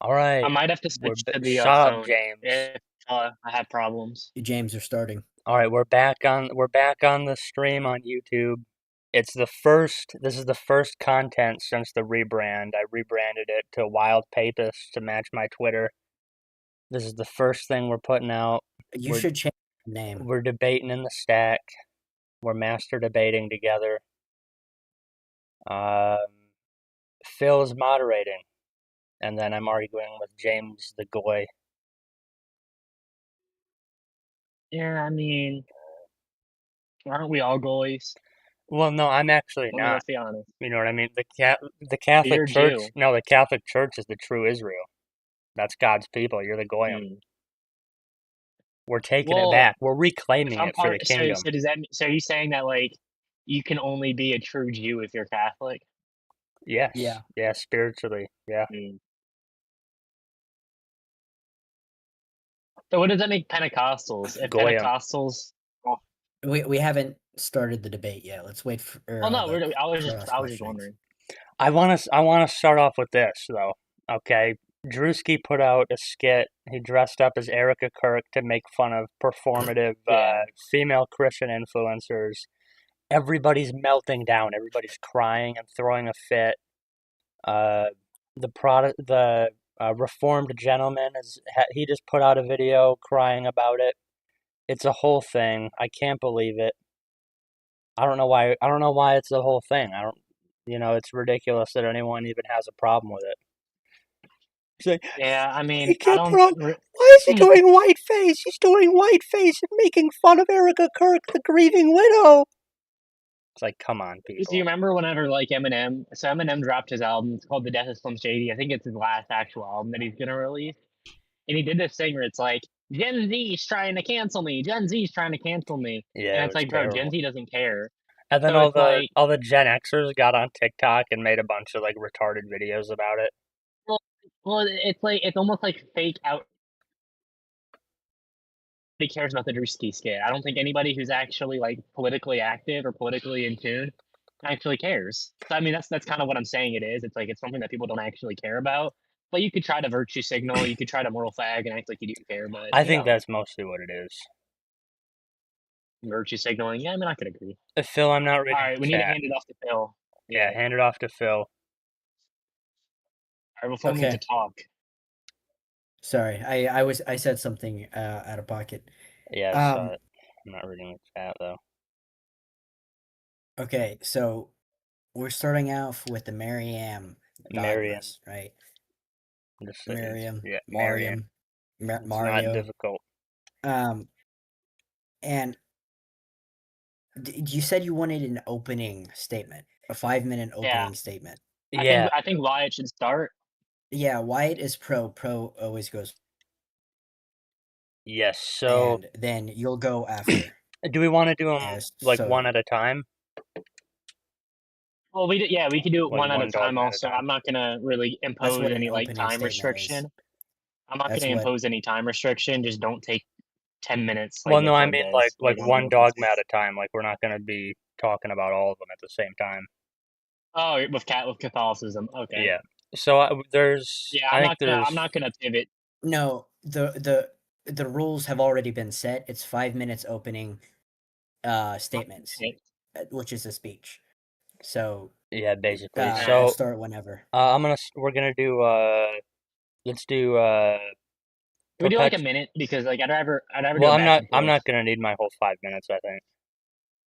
All I right, might have to switch to the shut up, phone James. if I have problems. James are starting. All right, we're back on the stream on YouTube. This is the first content since the rebrand. I rebranded it to Wild Papist to match my Twitter. This is the first thing we're putting out. You We're should change the name. we're debating in the stack. We're master debating together. Um, Phil's moderating, and then I'm arguing with James the Goy. Yeah, I mean, aren't we all goalies? Well, no, I'm actually I mean, not. let's be honest. You know what I mean? The But Catholic you're a Church, Jew. no, the Catholic Church is the true Israel. That's God's people. You're the Goyim. Hmm. We're taking it Well, back. We're if reclaiming I'm it for part, the kingdom. so does that? So are you saying that like you can only be a true Jew if you're Catholic? Yes, Yeah. yeah, spiritually, yeah. Hmm. So what does that make Pentecostals? If Goyim. Pentecostals, well, We haven't started the debate yet. Let's wait for well no, the I was just questionings. wondering. I wanna start off with this though. Okay, Drewski put out a skit. He dressed up as Erica Kirk to make fun of performative Yeah. female Christian influencers. Everybody's melting down. Everybody's crying and throwing a fit. Uh, the reformed gentleman he just put out a video crying about it. It's a whole thing. I can't believe it. I don't know why. I don't know why it's the whole thing. I don't. It's ridiculous that anyone even has a problem with it. It's like Yeah, I he mean, I can't put don't. on. Why is he doing whiteface? He's doing whiteface and making fun of Erica Kirk, the grieving widow. It's like, come on, Do you people. remember whenever like Eminem? So Eminem dropped his album. It's called The Death of Slim Shady. I think it's his last actual album that he's gonna release. And he did this thing where it's like Gen Z's trying to cancel me. Gen Z's trying to cancel me. Yeah, And it it's was like, bro, Gen terrible. Z doesn't care. And then So all it's the like, all the Gen Xers got on TikTok and made a bunch of like retarded videos about it. well, it's like it's almost like fake out. Nobody cares about the Drewski skit. I don't think anybody who's actually like politically active or politically in tune actually cares. So I mean, that's kind of what I'm saying. It is. It's like it's something that people don't actually care about. But you could try to virtue signal. You could try to moral flag and act like you do care. But I think that's mostly what it is. virtue signaling. Yeah, I mean, I could agree. Phil, I'm not All reading right, the we need to chat. hand it off to Phil. Yeah, Yeah. hand it off to Phil. All right, before we need to Okay. talk. Sorry, I said something out of pocket. Yeah, I saw Um. it. I'm not reading the chat though. Okay, so we're starting off with the Mariam Marion. dogmas, right? Just Miriam, yeah, Marion. Mariam, It's not Mario. difficult. Um, and you said you wanted an opening statement, a 5-minute Yeah, opening statement. Yeah. I think Wyatt should start. Yeah, Wyatt is pro. Pro always goes, Yes. So, and then you'll go after. do we want to do them like So one at a time? Well, yeah, we could do it Like one at a one time. dogma at a Also, time? I'm not gonna really that's impose what an any like opening time statement is. restriction. I'm not That's gonna what. impose any time restriction. Just don't take 10 minutes like Well, no, I Nicole mean like does, like like on the one open dogma at statement. a time. Like we're not going to be talking about all of them at the same time. Oh, with Catholicism. Okay. Yeah. So Yeah, I think I'm there's, not gonna pivot. No, the rules have already been set. It's 5 minutes opening statements, which is a speech. So yeah, basically. Alright. So, start whenever. we're gonna do, let's do, Can we do like a perpetual. minute because like I'd rather do Well, a back and I'm forth. not gonna need my whole 5 minutes, I think.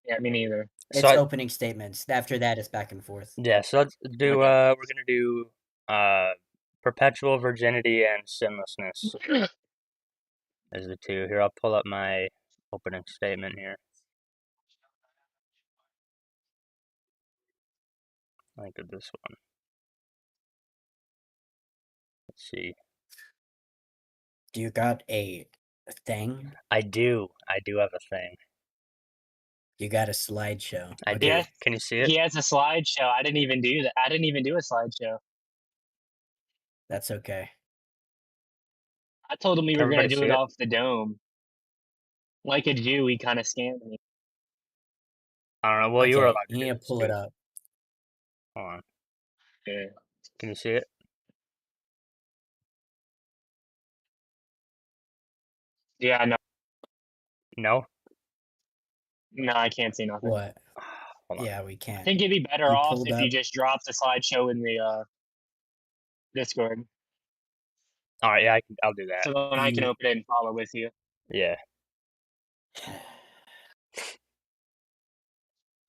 Yeah, me neither. So It's opening statements. After that, it's back and forth. yeah, so let's do, Okay. we're gonna do, perpetual virginity and sinlessness as the two. Here, I'll pull up my opening statement here. I think of this one. Let's see. Do you got a thing? I do. I do have a thing. You got a slideshow. I do. Okay. Yeah, Can you see it? he has a slideshow. I didn't even do that. I didn't even do a slideshow. That's okay. I told him we Can were gonna everybody do see it it? off the dome. Like a Jew, he kind of scammed me. I don't know. Well, you were Okay, allowed to you do need to this pull it too. up. Hold on. Yeah. Can you see it? Yeah, no, No? no, I can't see nothing. What? Hold on. Yeah, we I can't. think it'd be better You off pulled if you up. just dropped the slideshow in the Discord, All right, yeah, I'll do that. so then I can You. open it and follow with you. Yeah.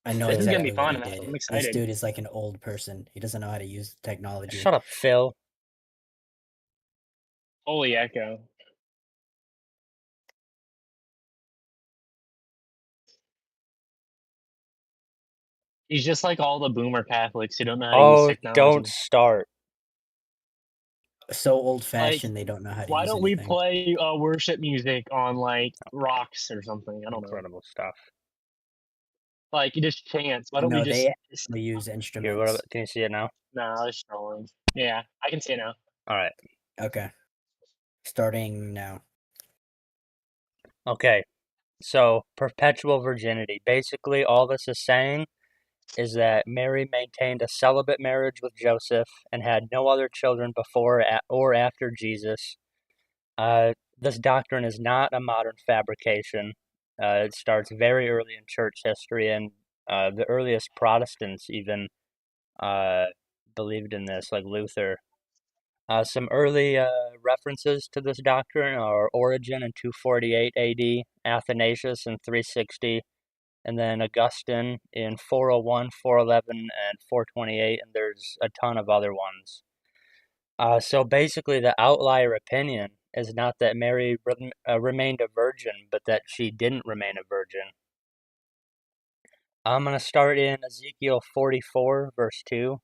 I know This is gonna be exactly what fun, he man. did. I'm This excited. dude is like an old person. He doesn't know how to use technology. Shut up, Phil. Holy echo. He's just like all the boomer Catholics who don't know how to use Oh, don't technology. start. So old Like, fashioned, they don't know how to why use don't we anything. play worship music on like rocks or something? I don't know. Incredible stuff. Like just chants. Why don't we No, just? they actually use Here, instruments. can you see it now? Nah, I was trolling. Yeah, I can see it now. All right. Okay. Starting now. Okay. So, perpetual virginity. Basically, all this is saying is that Mary maintained a celibate marriage with Joseph and had no other children before or after Jesus. This doctrine is not a modern fabrication. It starts very early in church history, and the earliest Protestants even believed in this, like Luther. Some early references to this doctrine are Origen in 248 AD, Athanasius in 360, and then Augustine in 401, 411, and 428, and there's a ton of other ones. So basically, the outlier opinion is not that Mary remained a virgin, but that she didn't remain a virgin. I'm going to start in Ezekiel 44, verse 2.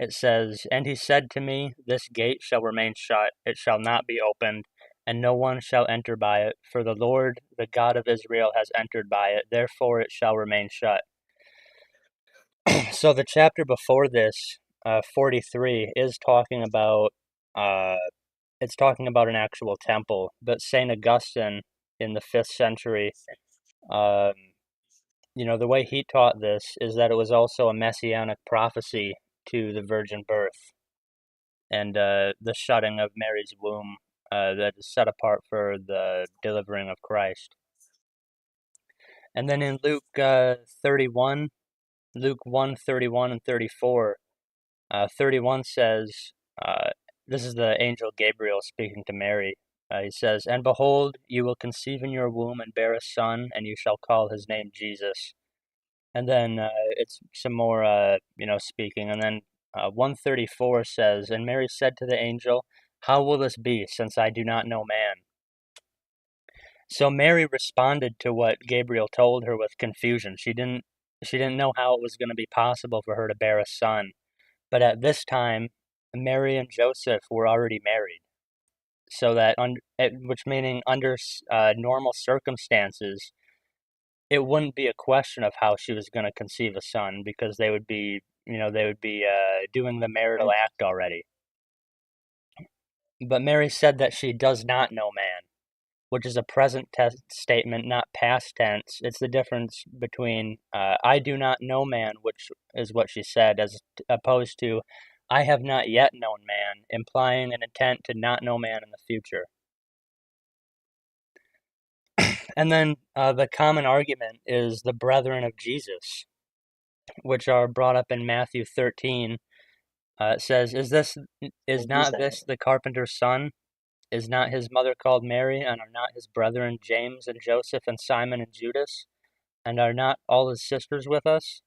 It says, "And he said to me, This gate shall remain shut, it shall not be opened, and no one shall enter by it, for the Lord, the God of Israel, has entered by it, therefore it shall remain shut." So the chapter before this, 43, is talking about it's talking about an actual temple. But Saint Augustine in the 5th century, um, the way he taught this is that it was also a messianic prophecy to the virgin birth and the shutting of Mary's womb that is set apart for the delivering of Christ. And then in Luke 31, Luke 1, 31 and 34, 31 says, this is the angel Gabriel speaking to Mary. He says, "And behold, you will conceive in your womb and bear a son, and you shall call his name Jesus." And then it's some more, speaking. And then 134 says, "And Mary said to the angel, How will this be, since I do not know man?" So Mary responded to what Gabriel told her with confusion. She didn't know how it was going to be possible for her to bear a son. But at this time, Mary and Joseph were already married. So that, which meaning under normal circumstances, it wouldn't be a question of how she was going to conceive a son because they would be, doing the marital act already. But Mary said that she does not know man, which is a present tense statement, not past tense. It's the difference between I do not know man, which is what she said, as opposed to I have not yet known man, implying an intent to not know man in the future. And then the common argument is the brethren of Jesus, which are brought up in Matthew 13. It says, is not this the carpenter's son? Is not his mother called Mary, and are not his brethren James and Joseph and Simon and Judas? And are not all his sisters with us?"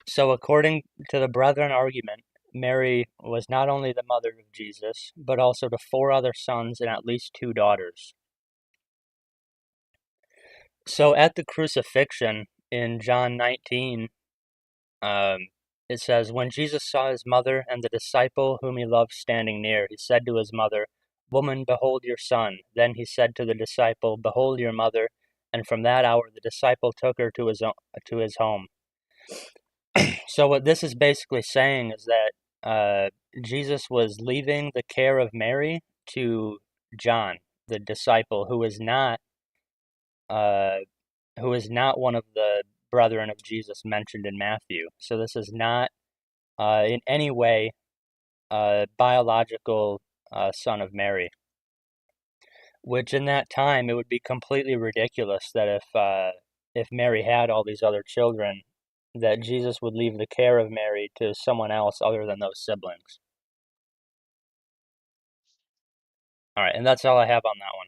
So according to the brethren argument, Mary was not only the mother of Jesus, but also to 4 other sons and at least 2 daughters. So at the crucifixion in John 19, it says, "When Jesus saw his mother and the disciple whom he loved standing near, he said to his mother, 'Woman, behold your son.' Then he said to the disciple, 'Behold your mother.' And from that hour the disciple took her to his home." So what this is basically saying is that Jesus was leaving the care of Mary to John, the disciple, who is not one of the brethren of Jesus mentioned in Matthew. So this is not in any way a biological son of Mary. Which in that time, it would be completely ridiculous that if Mary had all these other children, that Jesus would leave the care of Mary to someone else other than those siblings. All right, and that's all I have on that one.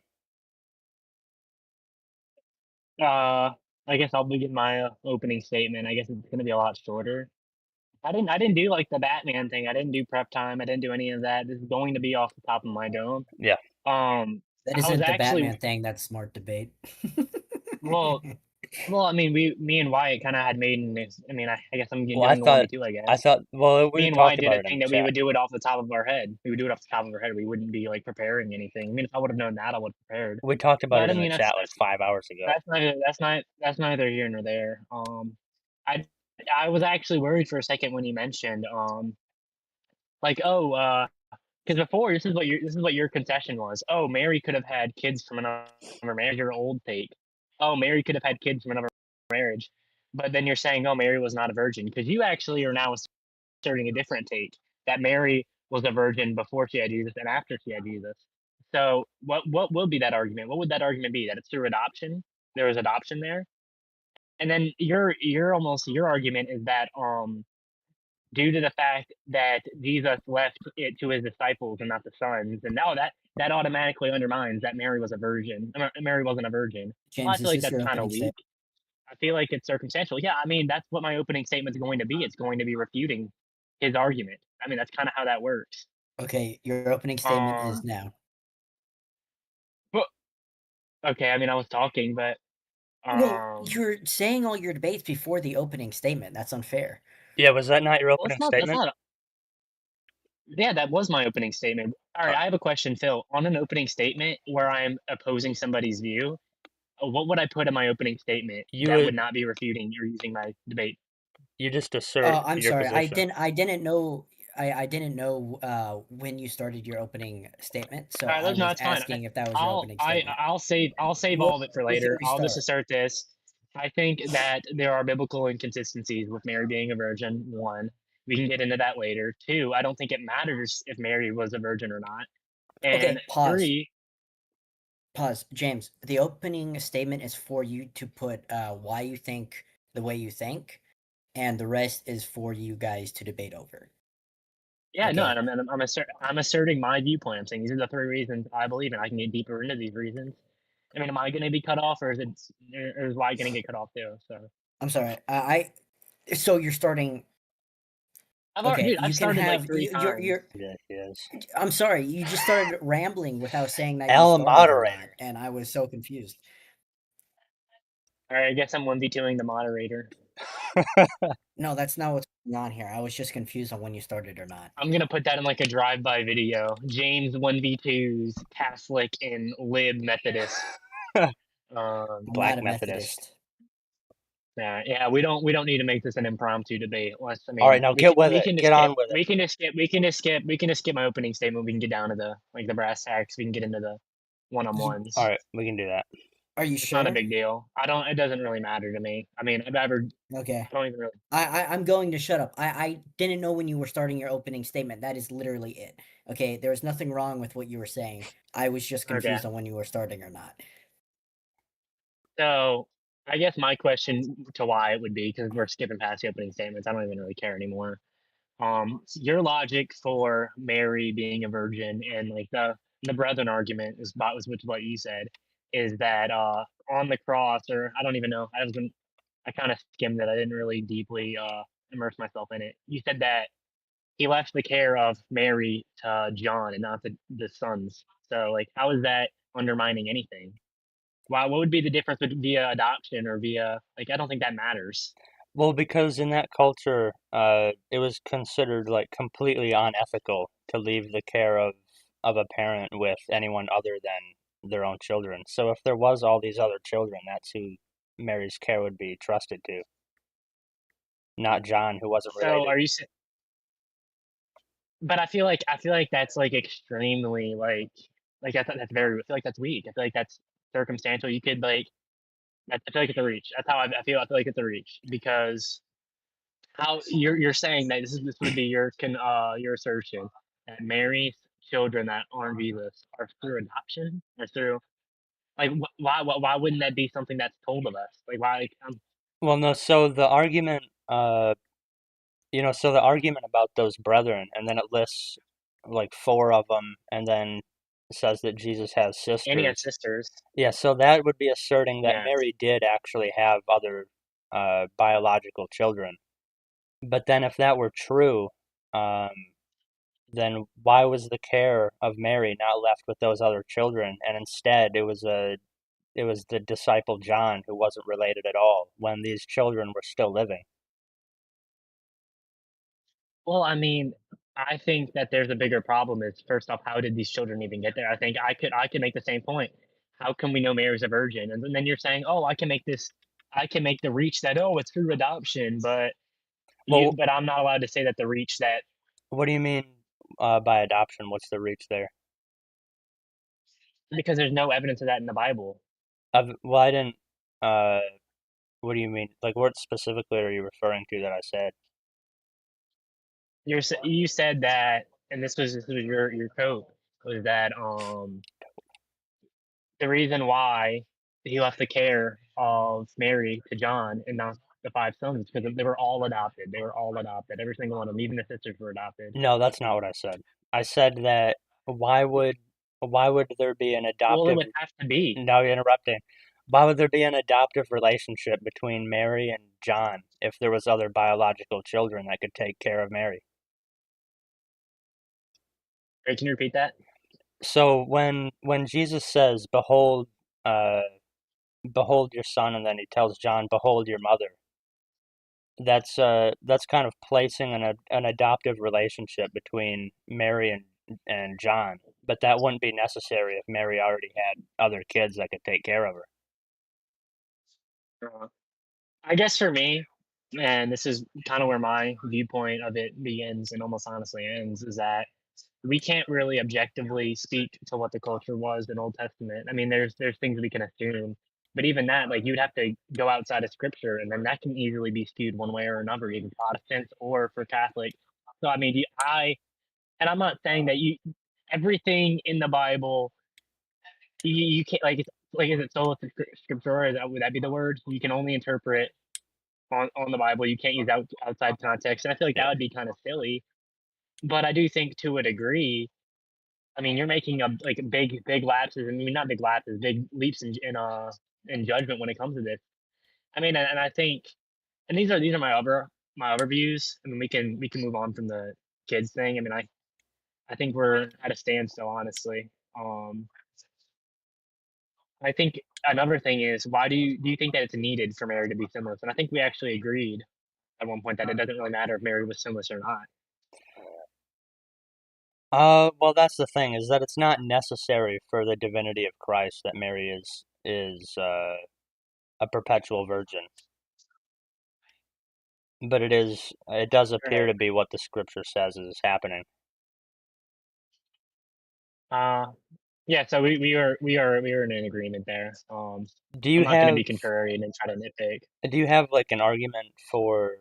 I guess I'll begin my opening statement. I guess it's gonna be a lot shorter. I didn't do like the Batman thing. I didn't do prep time. I didn't do any of that. This is going to be off the top of my dome. Yeah. That I was isn't the actually Batman thing. That's smart debate. well. Well, I mean, me and Wyatt kind of had made this. I mean, I guess I'm Well, I doing the one v thought, two. I I guess thought, well, me we and talked Wyatt did about a it in thing the that we chat. would do it off the top of our head. We would do it off the top of our head. We wouldn't be like preparing anything. I mean, if I would have known that, I would have prepared. We talked about But it I in the mean, chat like 5 hours ago. that's neither here nor there. I I was actually worried for a second when you mentioned like because before this is what your concession was. Oh, Mary could have had kids from another marriage. Your old take. Oh, Mary could have had kids from another marriage. But then you're saying, oh, Mary was not a virgin because you actually are now asserting a different take that Mary was a virgin before she had Jesus and after she had Jesus. So what will be that argument? What would that argument be? That it's through adoption? There was adoption there, and then your argument is that due to the fact that Jesus left it to his disciples and not the sons, and now that automatically undermines that Mary was a virgin. Mary wasn't a virgin. Well, I James, feel is like this that's your kind of opening weak. statement? I feel like it's circumstantial. Yeah, I mean that's what my opening statement is going to be. It's going to be refuting his argument. I mean that's kind of how that works. Okay, your opening statement is Um, now. but okay, I mean I was talking, but Well, um, you're saying all your debates before the opening statement. That's unfair. Yeah, was that not your well, opening it's not. That's statement? not. Yeah, that was my opening statement. All right, Oh. I have a question, Phil. On an opening statement where I'm opposing somebody's view, what would I put in my opening statement You that would, would not be refuting or using my debate? you just assert I'm your sorry. position. I didn't know. I didn't know when you started your opening statement, so All right, I no, was it's fine. asking if that was your opening statement. I'll save What all of it for was your later. I'll just restart? assert this. I think that there are biblical inconsistencies with Mary being a virgin. One, we can get into that later. Two, I don't think it matters if Mary was a virgin or not. And Okay, pause. three, Pause. James, the opening statement is for you to put why you think the way you think, and the rest is for you guys to debate over. yeah, no, Okay. and I'm asserting my viewpoint. I'm saying these are the three reasons I believe, and I can get deeper into these reasons. I mean, am I going to be cut off, or is Wyatt going to get cut off too? So I'm sorry. So you're starting. Okay, Dude, I've you can started like have three times. you're. Yeah, he is. I'm sorry. You just started rambling without saying that you Al started or not, moderator. and I was so confused. All right, I guess I'm 1v2ing the moderator. No, that's not what's going on here. I was just confused on when you started or not. I'm gonna put that in like a drive-by video. James 1v2s Catholic and Lib Methodist. I'm Black not a Methodist. Yeah, we don't need to make this an impromptu debate. I mean, All right, now get with it. Get on with it. We can just skip my opening statement. We can get down to the brass tacks. We can get into the one-on-ones. All right, we can do that. Are you It's sure? not a big deal. It doesn't really matter to me. I mean, Okay. I don't even really. I'm going to shut up. I didn't know when you were starting your opening statement. That is literally it. Okay, there was nothing wrong with what you were saying. I was just confused on when you were starting or not. So I guess my question to Wyatt would be, because we're skipping past the opening statements, I don't even really care anymore. Your logic for Mary being a virgin and like the brethren argument is about was what you said is that on the cross, or I don't even know, I kind of skimmed it. I didn't really deeply immerse myself in it. You said that he left the care of Mary to John and not the sons. So like, how is that undermining anything? Wow, what would be the difference via adoption or via like? I don't think that matters. Well, because in that culture, it was considered like completely unethical to leave the care of a parent with anyone other than their own children. So if there was all these other children, that's who Mary's care would be trusted to, not John, who wasn't related. So are you? But I feel like that's like extremely that's very. I feel like that's weak. I feel like that's circumstantial. You could like. I feel like it's a reach. That's how I feel. I feel like it's a reach because how you're saying that this would be your assertion that Mary's children that aren't Jesus are through adoption or through like why wouldn't that be something that's told of us? Like why like, Well, no, so the argument, so the argument about those brethren, and then it lists like four of them, and then says that Jesus has and he has sisters. sisters. Yeah, so that would be asserting that Yeah. Mary did actually have other biological children. But then, if that were true, um, then why was the care of Mary not left with those other children, and instead it was the disciple John who wasn't related at all when these children were still living. Well, I mean, I think that there's a bigger problem is first off, how did these children even get there? I think I could make the same point. How can we know Mary's a virgin? And then you're saying, oh, I can make the reach that oh, it's through adoption, Well, but I'm not allowed to say that the reach that what do you mean by adoption? What's the reach there? because there's no evidence of that in the Bible. Well, I didn't. Uh, what do you mean? Like, what specifically are you referring to that I said? You said that, and this was your quote was that the reason why he left the care of Mary to John and not the five sons is because they were all adopted. They were all adopted. Every single one of them, even the sisters were adopted. No, that's not what I said. I said that why would why would there be an Well, it adoptive? would have to be. Now you're interrupting. Why would there be an adoptive relationship between Mary and John if there was other biological children that could take care of Mary? Wait, can you repeat that? So when Jesus says, uh, behold your son," and then he tells John, "Behold your mother," that's kind of placing an adoptive relationship between Mary and John, but that wouldn't be necessary if Mary already had other kids that could take care of her. Uh, I guess for me, and this is kind of where my viewpoint of it begins and almost honestly ends, is that we can't really objectively speak to what the culture was in Old Testament. I mean, there's things we can assume, but even that, like you'd have to go outside of Scripture, and then that can easily be skewed one way or another, even Protestants or for Catholics. So I mean, and I'm not saying that you everything in the Bible you can't like is it sola scriptura? Would that be the word? You can only interpret on the Bible. You can't use outside context, and I feel like that Yeah. would be kind of silly. But I do think to a degree, I mean, you're making a like big lapses. I mean, not big lapses, big leaps in judgment when it comes to this. I mean, and I think, and these are my other views. I mean, we can move on from the kids thing. I mean, I think we're at a standstill, honestly. Um, I think another thing is why do you think that it's needed for Mary to be sinless? And I think we actually agreed at one point that it doesn't really matter if Mary was sinless or not. Well, that's the thing is that it's not necessary for the divinity of Christ that Mary is a perpetual virgin, but it does appear Right. to be what the scripture says is happening. Uh, yeah. So we are in an agreement there. Do I'm you not going to have be contrarian and try to nitpick. do you have like an argument for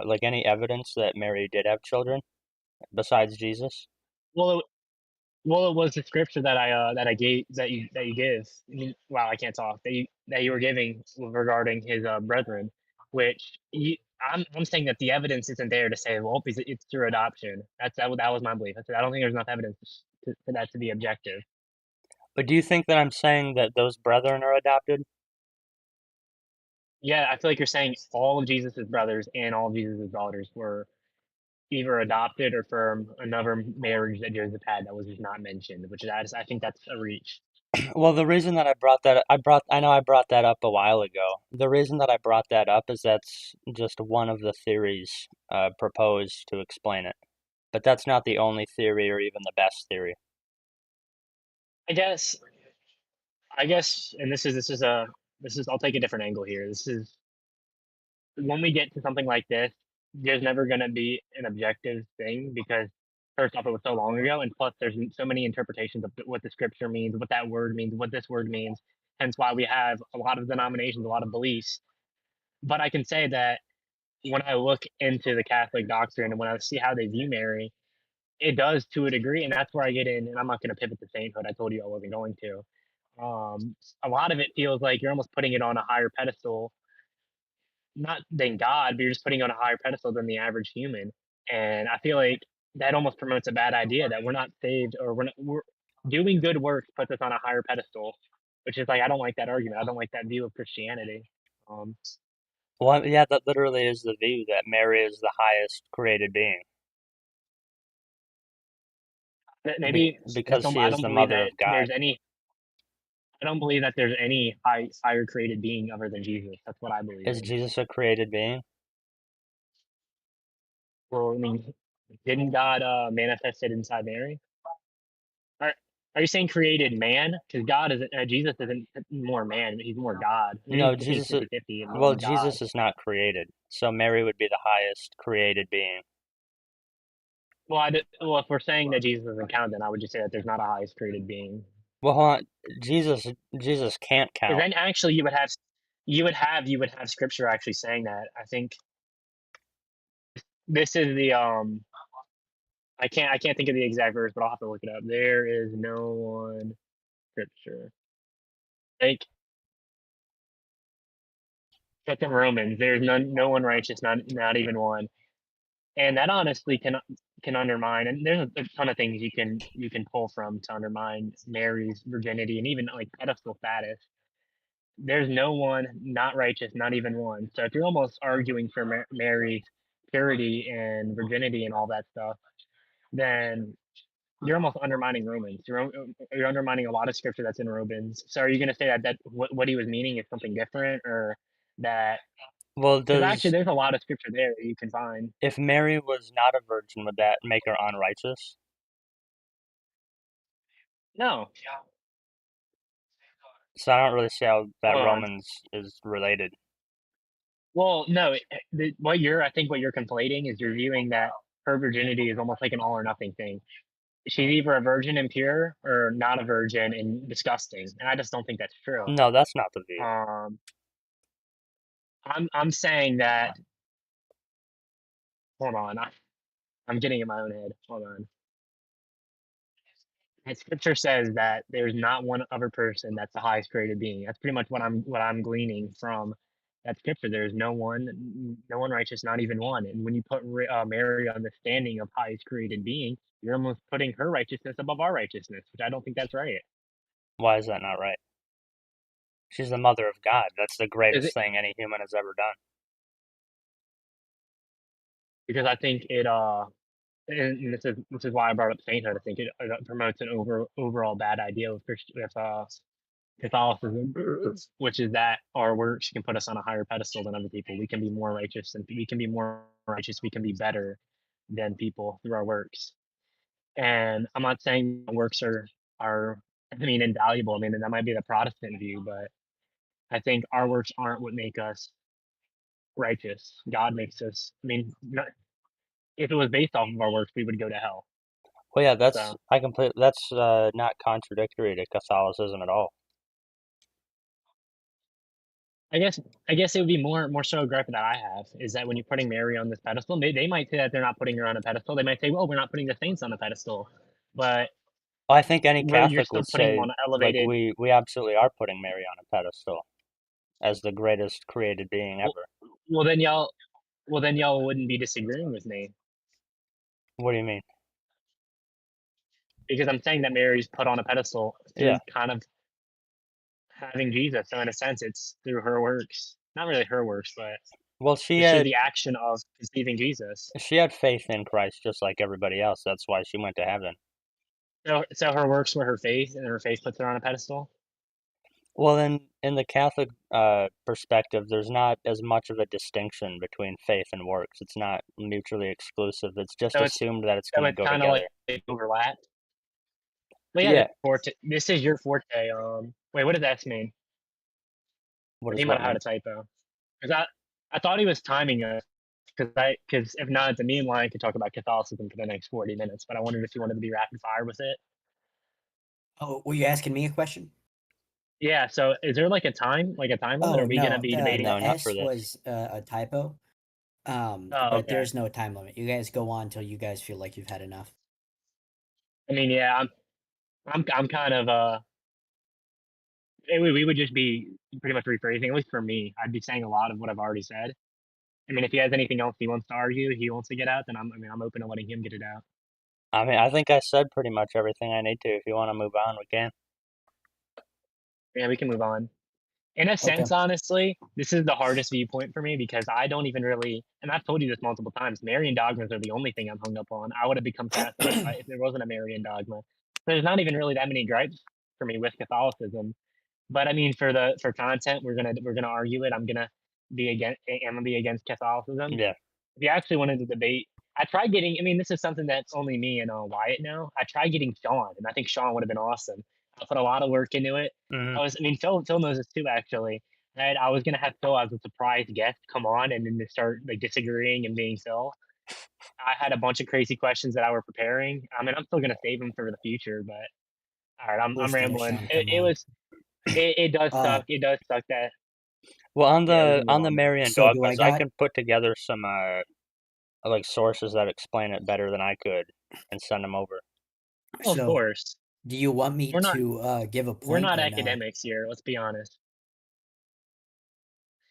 like any evidence that Mary did have children besides Jesus? Well, well, it was the scripture that I gave that you give. I mean, wow, I can't talk. That you were giving regarding his brethren, which I'm saying that the evidence isn't there to say well it's through adoption. That was my belief. I said I don't think there's enough evidence for that to be objective. But do you think that I'm saying that those brethren are adopted? Yeah, I feel like you're saying all of Jesus's brothers and all of Jesus's daughters were either adopted or from another marriage that Joseph had that was just not mentioned, which is I think that's a reach. Well, the reason that I know I brought that up a while ago. The reason that I brought that up is that's just one of the theories proposed to explain it. But that's not the only theory or even the best theory. I guess I guess, and this is I'll take a different angle here. This is when we get to something like this, there's never going to be an objective thing because first off, it was so long ago, and plus, there's so many interpretations of what the scripture means, what that word means, what this word means. Hence, why we have a lot of denominations, a lot of beliefs. But I can say that when I look into the Catholic doctrine and when I see how they view Mary, it does to a degree, and that's where I get in. And I'm not going to pivot to sainthood. I told you I wasn't going to. A lot of it feels like you're almost putting it on a higher pedestal, not than God, but you're just putting it on a higher pedestal than the average human. And I feel like that almost promotes a bad idea that we're not saved, or we're doing good works puts us on a higher pedestal, which is like I don't like that argument. I don't like that view of Christianity. Um, Well, yeah, that literally is the view that Mary is the highest created being maybe because she I is don't the believe mother that of God. there's any. I don't believe that there's any higher created being other than Jesus. That's what I believe Is in. Jesus a created being? Well, I mean, didn't God manifest it inside Mary? Are, are you saying created man? Because God isn't, Jesus isn't more man, he's more God. No, I think it's Jesus. 50-50 Well, man and God. Jesus is not created, so Mary would be the highest created being. Well, if we're saying that Jesus doesn't count, then I would just say that there's not a highest created being. Well, hold on. Jesus can't Because count. then actually you would have scripture actually saying that. I think this is the I can't think of the exact verse, but I'll have to look it up. There is no one scripture. Like it's in Romans. There's no one righteous, not even one. And that honestly can undermine. And there's a ton of things you can pull from to undermine Mary's virginity and even like pedestal status. There's no one not righteous, not even one. So if you're almost arguing for Mary's purity and virginity and all that stuff, then you're almost undermining Romans. You're undermining a lot of scripture that's in Romans. So are you going to say that what he was meaning is something different, or that? Well, Because actually, there's a lot of scripture there that you can find. if Mary was not a virgin, would that make her unrighteous? No, So I don't really see how that hold on. Romans is related. Well, no. I think what you're conflating is you're viewing that her virginity is almost like an all or nothing thing. She's either a virgin and pure, or not a virgin and disgusting. And I just don't think that's true. No, that's not the view. Um, I'm saying that. Hold on, I'm getting in my own head. Hold on. And scripture says that there's not one other person that's the highest created being. That's pretty much what I'm gleaning from that scripture. There's no one righteous, not even one. And when you put Mary on the standing of highest created being, you're almost putting her righteousness above our righteousness, which I don't think that's right. Why is that not right? She's the mother of God. That's the Is greatest it thing any human has ever done. because I think and this is why I brought up sainthood. I think it promotes an overall bad idea with Catholicism, which is that our works can put us on a higher pedestal than other people. We can be more righteous, and we can be more righteous. We can be better than people through our works. And I'm not saying works are I mean invaluable. I mean that might be the Protestant view, but I think our works aren't what make us righteous. God makes us. I mean, if it was based off of our works, we would go to hell. Well, yeah, So that's not contradictory to Catholicism at all. I guess I guess it would be more so a gripe that I have is that when you're putting Mary on this pedestal, they might say that they're not putting her on a pedestal. They might say, well, we're not putting the saints on a pedestal, but I think any you're Catholic still would putting them say, on an like, elevated. we absolutely are putting Mary on a pedestal as the greatest created being Well, ever. well, then y'all wouldn't be disagreeing with me What do you mean? because I'm saying that Mary's put on a pedestal Yeah. through kind of having Jesus. So in a sense, it's through her works, not really her works, but Well, it's through the action of conceiving Jesus. she had faith in Christ just like everybody else. That's why she went to heaven. So her works were her faith, and her faith puts her on a pedestal. Well, in the Catholic perspective, there's not as much of a distinction between faith and works. It's not mutually exclusive. It's just So assumed that it's going to go kind of together. like overlap. Well, yeah, Yeah. forte. This is your forte. Wait, what does S mean? What He does might what have had mean? a typo. Because I thought he was timing us. Because if not, then me and Ryan could talk about Catholicism for the next 40 minutes. But I wondered if you wanted to be rapid fire with it. Oh, were you asking me a question? Yeah. So is there like a time limit? Or Oh are we gonna no, be the debating? No, the not for S this. was a typo. Oh, But okay. there's no time limit. You guys go on until you guys feel like you've had enough. I mean, yeah, I'm kind of we would just be pretty much rephrasing. At least for me, I'd be saying a lot of what I've already said. I mean, if he has anything else he wants to argue, he wants to get out, then I'm open to letting him get it out. I mean, I think I said pretty much everything I need to. If you want to move on, we can. Yeah, we can move on. In a Okay. sense, honestly, this is the hardest viewpoint for me because I don't even really, and I've told you this multiple times, Marian dogmas are the only thing I'm hung up on. I would have become Catholic if there wasn't a Marian dogma. There's not even really that many gripes for me with Catholicism. But I mean, for content, we're gonna argue it. I'm gonna be against Catholicism. Yeah. If you actually wanted to debate, I tried getting. I mean, this is something that's only me and Wyatt know. I tried getting Sean, and I think Sean would have been awesome. I put a lot of work into it. Hmm. I mean, Phil knows this too, actually. And I was gonna have Phil as a surprise guest come on and then to start like disagreeing and being Phil. I had a bunch of crazy questions that I were preparing. I mean, I'm still gonna save them for the future, but all right, I'm Wish there was rambling. Sean It, come it on. was it does Uh, suck. It does suck that Well, on yeah, we the can move on the on. Marian so do I dogmas, I got can put together some like sources that explain it better than I could and send them over. Oh, of so course. do you want me We're not to give a we're point not or no? academics here, let's be honest.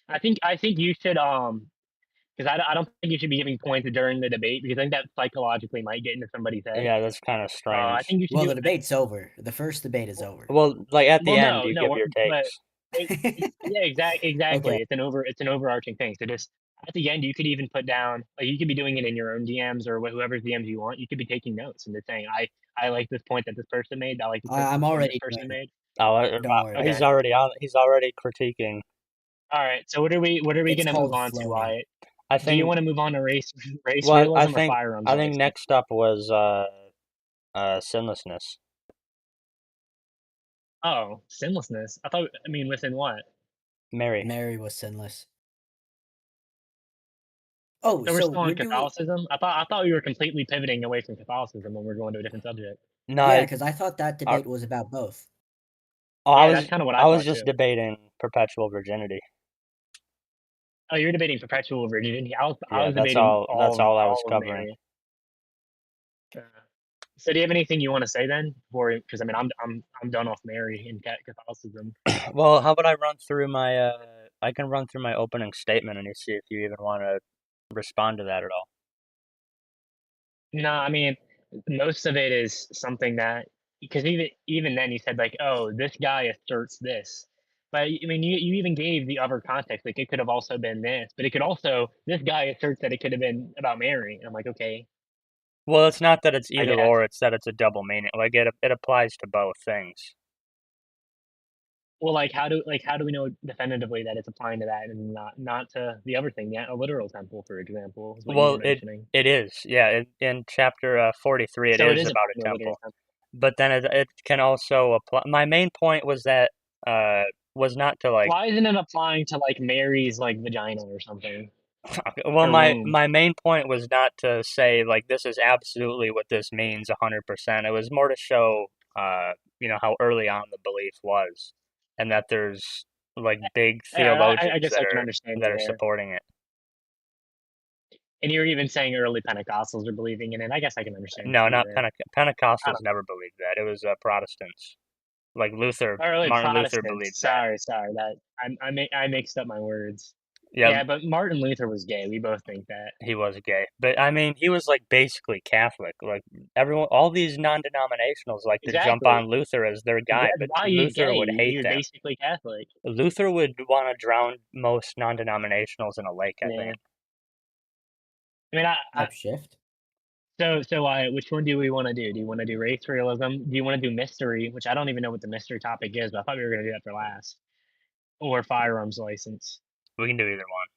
I think you should because I don't think you should be giving points during the debate because I think that psychologically might get into somebody's head. Yeah, that's kind of I strange. think you should Well, do the debate's over. The first debate is over. Well, like at the well. end, No, you no, give your but takes. yeah, exactly. Okay. It's an overarching thing. So just at the end, you could even put down like you could be doing it in your own DMs or whoever's DMs you want. You could be taking notes and just saying, I like this point that this person made. I like this I'm point this already person doing it. made. Oh, Don't worry. Okay. he's already on. He's already critiquing. All right. So what are we It's gonna move called on to, flowing. Wyatt? I Do you think. want to move on to race Well, realism or firearms I think license? next up was sinlessness. Oh, sinlessness. I mean, within what? Mary. Mary was sinless. Oh, So we're so still on we're doing Catholicism. I thought we were completely pivoting away from Catholicism when we're going to a different subject. No, yeah, because I thought that I, debate was about both. Yeah, that's kind of what I I was thought just too. debating perpetual virginity. Oh, you're debating perpetual virginity. I Yeah, was debating that's all I was all of covering. Mary. Uh, so do you have anything you want to say then? Because I mean, I'm done off Mary in Catholicism. Well, how about I run through my I can run through my opening statement and you see if you even want to respond to that at all. No, I mean, most of it is something that because even then you said like, oh, this guy asserts this. But I mean, you even gave the other context. Like it could have also been this, but it could also this guy asserts that it could have been about Mary. And I'm like, okay, Well, it's not that it's I either guess. or, it's that it's a double meaning. Like it applies to both things. Well, how do we know definitively that it's applying to that and not to the other thing? Yeah, a literal temple, for example, is what you Well, were mentioning. it is. Yeah, in chapter 43 it So it is is about applying a to a literal temple. temple. But then it can also apply. My main point was that was not to like. Why isn't it applying to like Mary's like vagina or something Well, or womb? my main point was not to say like this is absolutely what this means 100%. It was more to show how early on the belief was, and that there's like big Yeah, I theologians guess I can understand that you are there. supporting it. And you're even saying early Pentecostals are believing in it. I guess I can understand No, you not there. I Pentecostals. don't Never believed that. It was Protestants, like Luther. early Martin Luther Protestants. believed that. Sorry. That I mixed up my words. Yeah, Yeah, but Martin Luther was gay. We both think that. he was gay, but I mean, he was like basically Catholic. Like everyone, all these non-denominationals like to jump Exactly. on Luther as their guy, That's but why he's Luther gay. would hate He was them. basically Catholic. Luther would want to drown most non-denominationals in a lake, I Yeah. think. I mean, Upshift. which one do we want to do? Do you want to do race realism? Do you want to do mystery, which I don't even know what the mystery topic is, but I thought we were going to do that for last, or firearms license? We can do either one.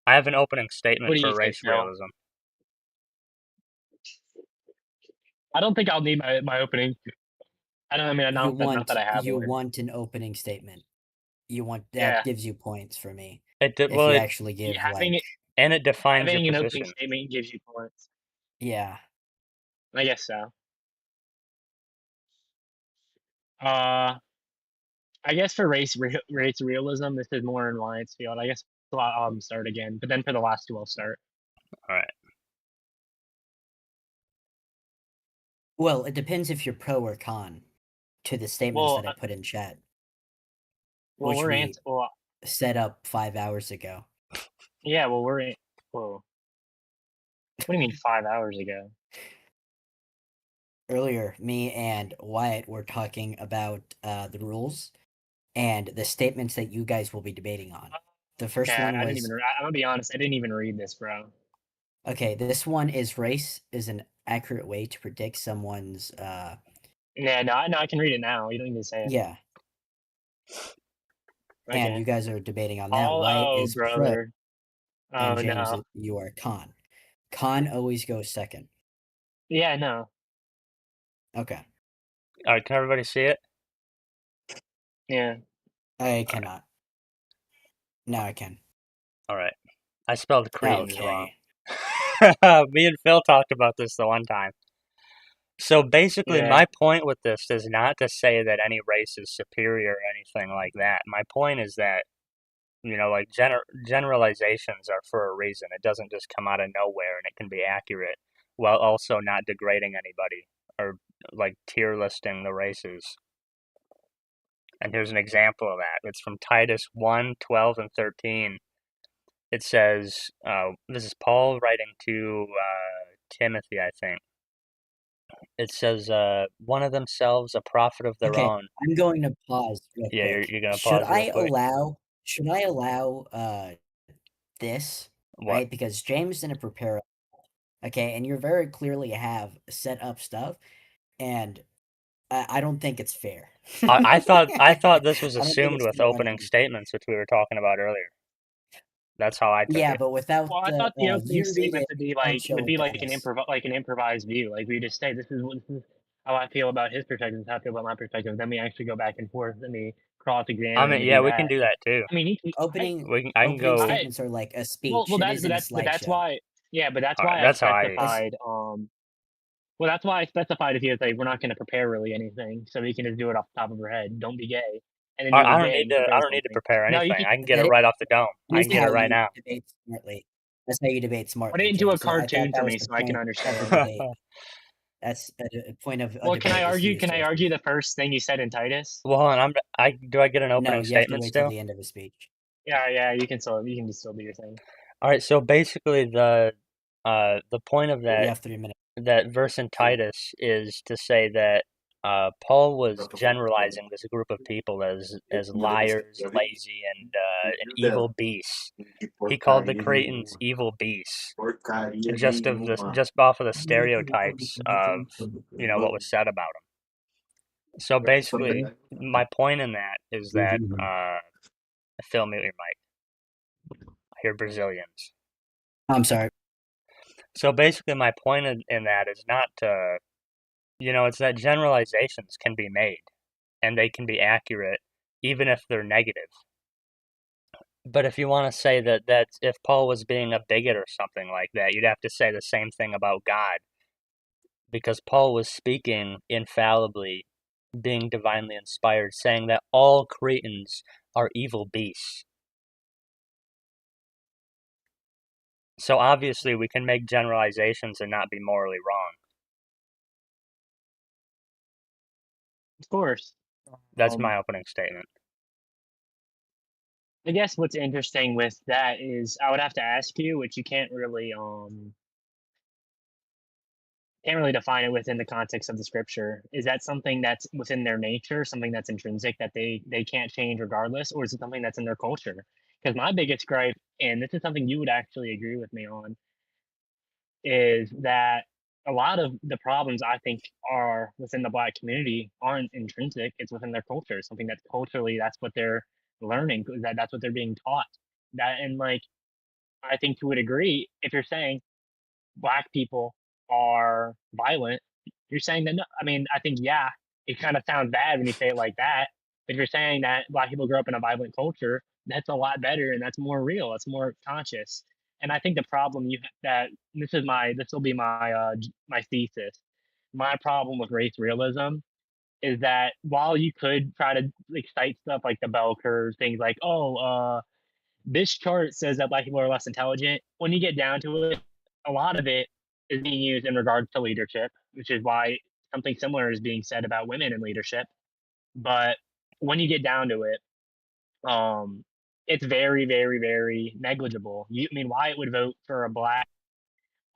I have an opening What statement do you for think, race Phil? realism. I don't think I'll need my opening. I don't. I mean, not that I have You one. want an opening statement. You want Yeah, that gives you points for me. Well, If you actually give having it and it defines your having an opening position. statement gives you points. yeah. I guess so. Uh, I guess for race realism, this is more in Wyatt's field. I guess I'll start again, but then for the last two, I'll start. All right. Well, it depends if you're pro or con to the statements Well, that I put in chat, well, which we're we well, set up 5 hours ago. yeah, well, whoa. What do you mean 5 hours ago? Earlier, me and Wyatt were talking about the rules and the statements that you guys will be debating on. The first Yeah, one I didn't was even. I'm gonna be honest. I didn't even read this, bro. okay. This one is race is an accurate way to predict someone's. Yeah, no, I can read it now. You don't need to say it. Yeah, and you Okay. guys are debating on that. Oh, Wyatt oh, is pro, brother. and Oh James, no. you are con. Con always goes second. Yeah, no. Okay, All right, can everybody see it? Yeah. I cannot. Now I can. All right. I spelled Cretans wrong. Okay. Me and Phil talked about this the one time. So basically, Yeah. my point with this is not to say that any race is superior or anything like that. My point is that, like generalizations are for a reason. It doesn't just come out of nowhere, and it can be accurate while also not degrading anybody or like tier listing the races. And here's an example of that. It's from Titus 1, 12, and 13. It says, this is Paul writing to Timothy, I think. It says, one of themselves a prophet of their Okay, own. I'm going to pause real Yeah, quick. you're gonna Should pause real I quick. allow this, What? right? Because James didn't prepare. Okay, and you very clearly have set up stuff, and I don't think it's fair. I thought this was I don't think assumed it's with fair on opening you. statements, which we were talking about earlier. That's how I took Yeah, it. but without Well, I the thought the opening you read statement it, don't show would it be to like us. an improvised view. Like we just say this is how I feel about his perspective, this is how I feel about my perspective. Then we actually go back and forth and we cross I examine and mean, we yeah, do we can that. do that too. I mean, Opening I can opening go. statements are like a well, speech. It isn't a that's slideshow. why. Yeah, but that's All right, why I that's how I. specified. Well, that's why I specified if he was like, we're not going to prepare really anything, so we can just do it off the top of our head. Don't be gay, and then do it I don't again need and to. I prepare don't need to something. prepare No, you anything. can. I can get it That right off the dome. I is can get it how right you now. debate smartly. That's how you debate Put smartly, it into a James. I thought cartoon that for was me the so I can point of the understand. debate. That's a point of a Well, can I debate is to argue? use Can I sources. argue the first thing you said in Titus? Well, hold on. Do I get an No, opening you have to statement wait till still? the end of the speech. Yeah, you can still do your thing. All right. So basically, the point of You that have 3 minutes. verse in Titus is to say that Paul was generalizing this group of people as liars, lazy, and evil beasts. He called the Cretans evil beasts, just off of the stereotypes of what was said about them. So basically, my point in that is that Phil, mute your mic. I hear Brazilians. I'm sorry. So basically, my point in that is not to, it's that generalizations can be made and they can be accurate even if they're negative. But if you want to say that if Paul was being a bigot or something like that, you'd have to say the same thing about God, because Paul was speaking infallibly, being divinely inspired, saying that all Cretans are evil beasts. So obviously we can make generalizations and not be morally wrong. Of course. That's my opening statement. I guess what's interesting with that is I would have to ask you, which you can't really define it within the context of the scripture. Is that something that's within their nature, something that's intrinsic that they can't change regardless, or is it something that's in their culture? Because my biggest gripe, and this is something you would actually agree with me on, is that a lot of the problems I think are within the black community aren't intrinsic. It's within their culture, something that's culturally that's what they're learning, that's what they're being taught. That and like I think you would agree if you're saying black people are violent, you're saying that no. I mean, I think yeah, it kind of sounds bad when you say it like that. But if you're saying that black people grow up in a violent culture, that's a lot better and that's more real. That's more conscious. And I think the problem that this will be my my thesis. My problem with race realism is that while you could try to like cite stuff like the bell curves, things like this chart says that black people are less intelligent. When you get down to it, a lot of it is being used in regards to leadership, which is why something similar is being said about women in leadership. But when you get down to it, um, it's very, very, very negligible. I mean, Wyatt would vote for a black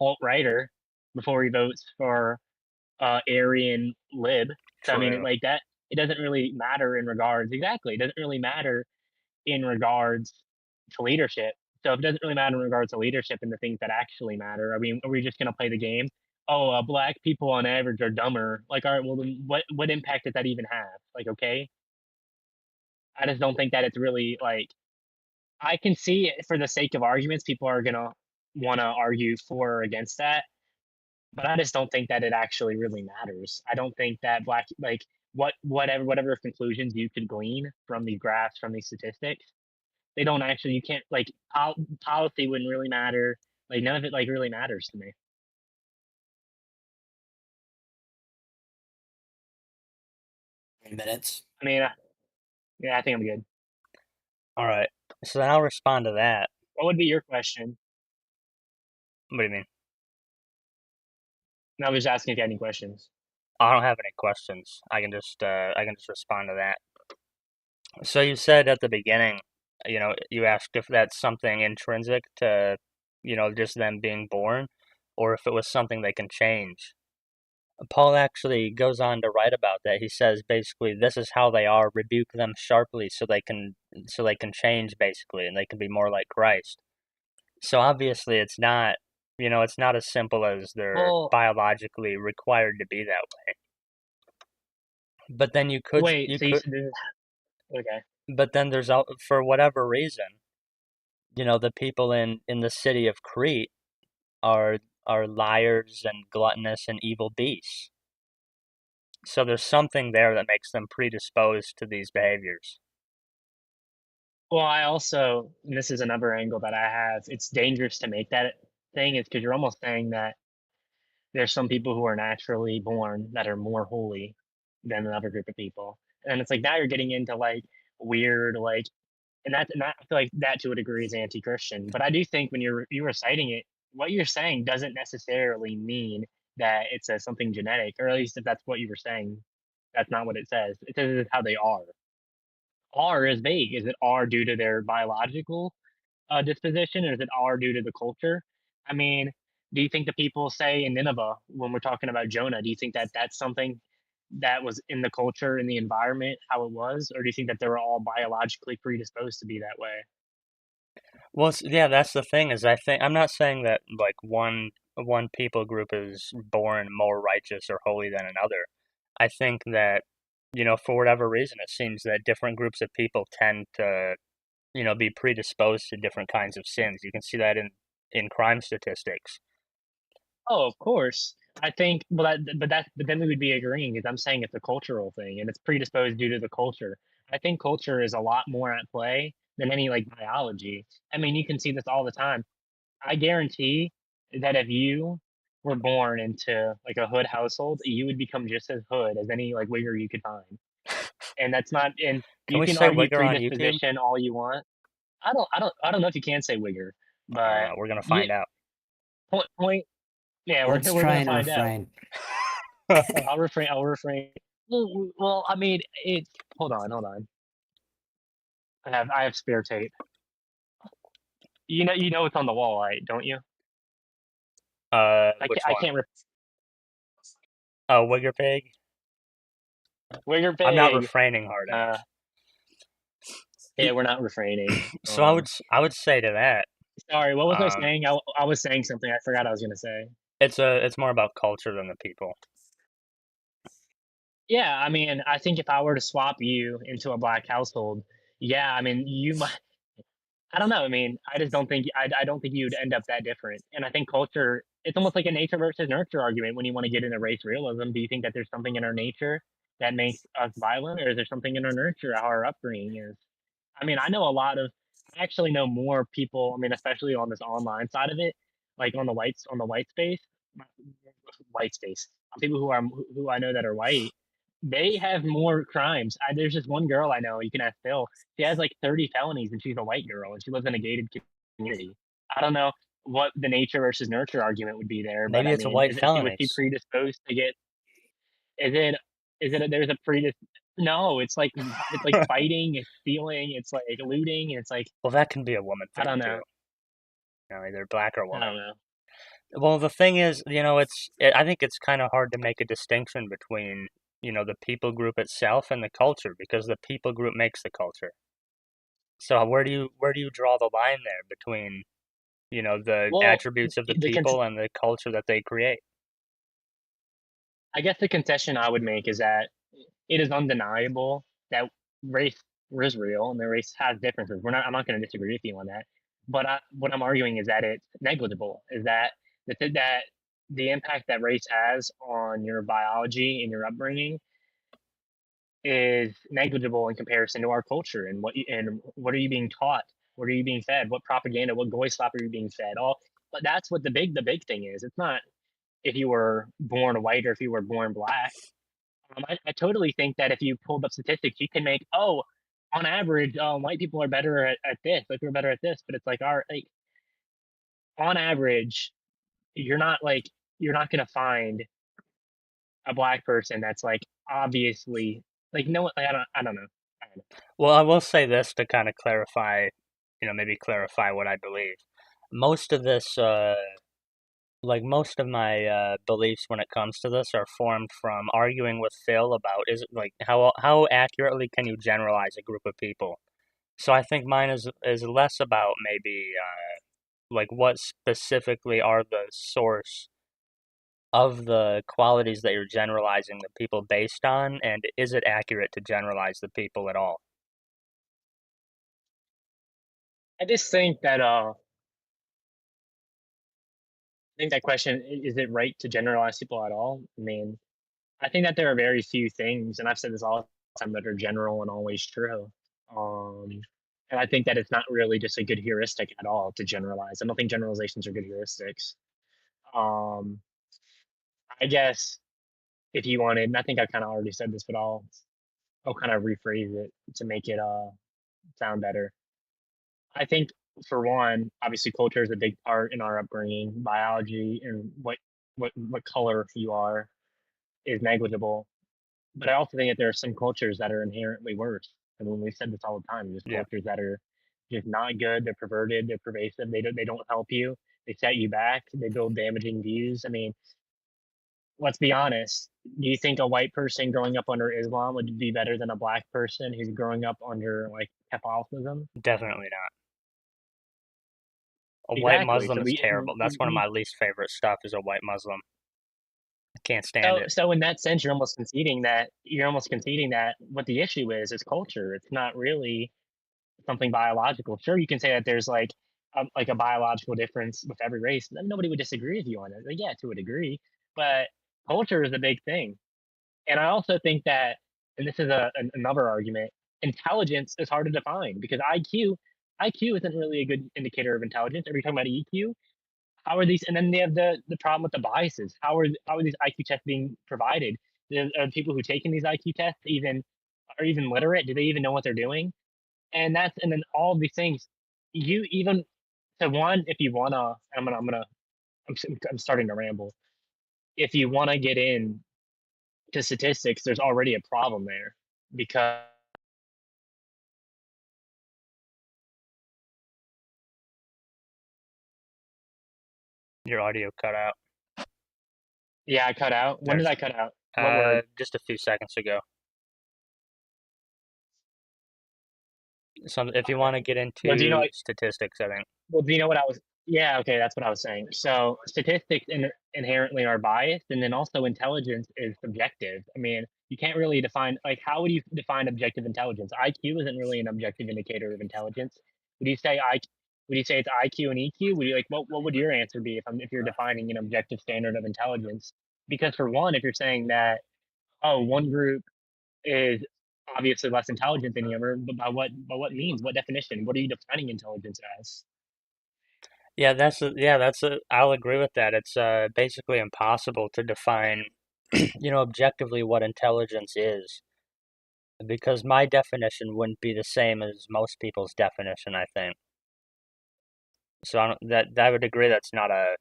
alt writer before he votes for Aryan lib. So I mean, True. like that, it doesn't really matter in regards. Exactly, it doesn't really matter in regards to leadership. So if it doesn't really matter in regards to leadership and the things that actually matter, I mean, are we just gonna play the game? Oh, black people on average are dumber. Like, all right, well, then what impact does that even have? Like, okay, I just don't think that it's really like I can see it for the sake of arguments, people are gonna want to argue for or against that, but I just don't think that it actually really matters. I don't think that black like whatever conclusions you could glean from these graphs, from these statistics, they don't actually. You can't like policy wouldn't really matter. Like none of it like really matters to me. 3 minutes. I mean, yeah, I think I'm good. All right. So then I'll respond to that. What would be your question? What do you mean? No, I was just asking if you had any questions. I don't have any questions. I can just respond to that. So you said at the beginning, you asked if that's something intrinsic to, just them being born, or if it was something they can change. Paul actually goes on to write about that. He says basically this is how they are, rebuke them sharply so they can change basically and they can be more like Christ. So obviously it's not as simple as they're Well, biologically required to be that way. But then wait. you So you could said okay. but then for whatever reason, the people in the city of Crete are liars and gluttonous and evil beasts. So there's something there that makes them predisposed to these behaviors. Well, I also, and this is another angle that I have. It's dangerous to make that thing, is because you're almost saying that there's some people who are naturally born that are more holy than another group of people, and it's like now you're getting into like weird like, and I feel like that to a degree is anti-Christian. But I do think when you're reciting it, what you're saying doesn't necessarily mean that it says something genetic, or at least if that's what you were saying, that's not what it says. It says it's how they are. Are is vague. Is it are due to their biological disposition, or is it are due to the culture? I mean, do you think the people say in Nineveh when we're talking about Jonah? Do you think that that's something that was in the culture, in the environment, how it was, or do you think that they were all biologically predisposed to be that way? Well, yeah, that's the thing is I'm not saying that like one people group is born more righteous or holy than another. I think that, for whatever reason, it seems that different groups of people tend to, be predisposed to different kinds of sins. You can see that in crime statistics. Oh, of course. I think, well, but then we would be agreeing because I'm saying it's a cultural thing and it's predisposed due to the culture. I think culture is a lot more at play than any like biology. I mean, you can see this all the time. I guarantee that if you were born into like a hood household, you would become just as hood as any like wigger you could find. And that's not, and Can you we can say argue Wigger on YouTube? predisposition all you want. I don't know if you can say wigger, but We're gonna yeah, find out. point. Yeah, Let's we're try gonna and find out. refrain. I'll refrain. I'll refrain. Well, I mean, it's hold on. I have spare tape. You know it's on the wall, right? Don't you? Which I one? can't. Oh, Wigger Pig? Wigger I'm not pig. refraining hard enough. Yeah, we're not refraining. So I would say to that, Sorry, what was I um, saying? I was saying something. I forgot I was gonna say. it's more about culture than the people. Yeah, I mean, I think if I were to swap you into a black household, yeah, I mean, you might. I don't know. I mean, I just don't think I don't think you'd end up that different. And I think culture, it's almost like a nature versus nurture argument when you want to get into race realism. Do you think that there's something in our nature that makes us violent, or is there something in our nurture, how our upbringing is? I mean, I actually know more people. I mean, especially on this online side of it, like on the white space, on people who I know that are white, they have more crimes. There's just one girl I know. You can ask Phil. She has like 30 felonies, and she's a white girl, and she lives in a gated community. I don't know what the nature versus nurture argument would be there, but Maybe I it's a mean, white was she felonies. predisposed to get? Is it there's a no, it's like fighting, it's stealing, it's like looting, it's like Well, that can be a woman I thing don't too. know. Either black or I woman. don't know. Well, the thing is, I think it's kind of hard to make a distinction between, the people group itself and the culture because the people group makes the culture. So where do you draw the line there between, the Well, attributes of the the con people and the culture that they create? I guess the concession I would make is that it is undeniable that race is real and the race has differences. I'm not going to disagree with you on that. But what I'm arguing is that it's negligible. Is that that the impact that race has on your biology and your upbringing is negligible in comparison to our culture and what are you being taught? What are you being fed? What propaganda? What goy slop are you being fed? All, but that's what the big thing is. It's not if you were born white or if you were born black. I totally think that if you pulled up statistics, you can make, oh, on average, white people are better at this, like we're better at this, but it's like our like on average, you're not gonna find a black person that's like obviously like no like, I don't know. I don't know. Well, I will say this to kind of clarify, maybe clarify what I believe. Most of this, most of my beliefs when it comes to this are formed from arguing with Phil about is it like how accurately can you generalize a group of people? So I think mine is less about maybe like what specifically are the source of the qualities that you're generalizing the people based on, and is it accurate to generalize the people at all? I just think that I think that question is it right to generalize people at all? I mean, I think that there are very few things, and I've said this all the time, that are general and always true. Um, and I think that it's not really just a good heuristic at all to generalize. I don't think generalizations are good heuristics. Um, I guess if you wanted, and I think I kind of already said this, but I'll kind of rephrase it to make it sound better. I think for one, obviously culture is a big part in our upbringing. Biology and what color you are is negligible. But I also think that there are some cultures that are inherently worse. I mean, we've said this all the time. There's Yeah, cultures that are just not good. They're perverted. They're pervasive. They don't help you. They set you back. They build damaging views. I mean, let's be honest. Do you think a white person growing up under Islam would be better than a black person who's growing up under like Catholicism? definitely not. A white Exactly. Muslim is terrible. That's one of my least favorite stuff is a white Muslim. I can't stand it. so in that sense, you're almost conceding that what the issue is culture. It's not really something biological. Sure, you can say that there's like a biological difference with every race. Then nobody would disagree with you on it. Like, yeah, to a degree, but culture is a big thing. And I also think that, and this is another argument, intelligence is hard to define because IQ isn't really a good indicator of intelligence. Are we talking about EQ? How are these? And then they have the problem with the biases. How are these IQ tests being provided? Are people who taking these IQ tests even are even literate? Do they even know what they're doing? And then all of these things, you even so one if you wanna, I'm starting to ramble. If you wanna get in to statistics, there's already a problem there because Your audio cut out. yeah, I cut out. When did There's I cut out? What word? just a few seconds ago. So if you want to get Well, do you know? into statistics, I think Well, do you know what I was? Yeah, okay, that's what I was saying. So statistics inherently are biased, and then also intelligence is subjective. I mean, you can't really define like how would you define objective intelligence? IQ isn't really an objective indicator of intelligence. Would you say I? Would you say it's IQ and EQ? Would you like what would your answer be if you're defining an objective standard of intelligence? Because for one, if you're saying that oh one group is obviously less intelligent than the other, but by what means? What definition? What are you defining intelligence as? I'll agree with that. It's basically impossible to define, objectively what intelligence is because my definition wouldn't be the same as most people's definition, I think. So that I would agree that's not a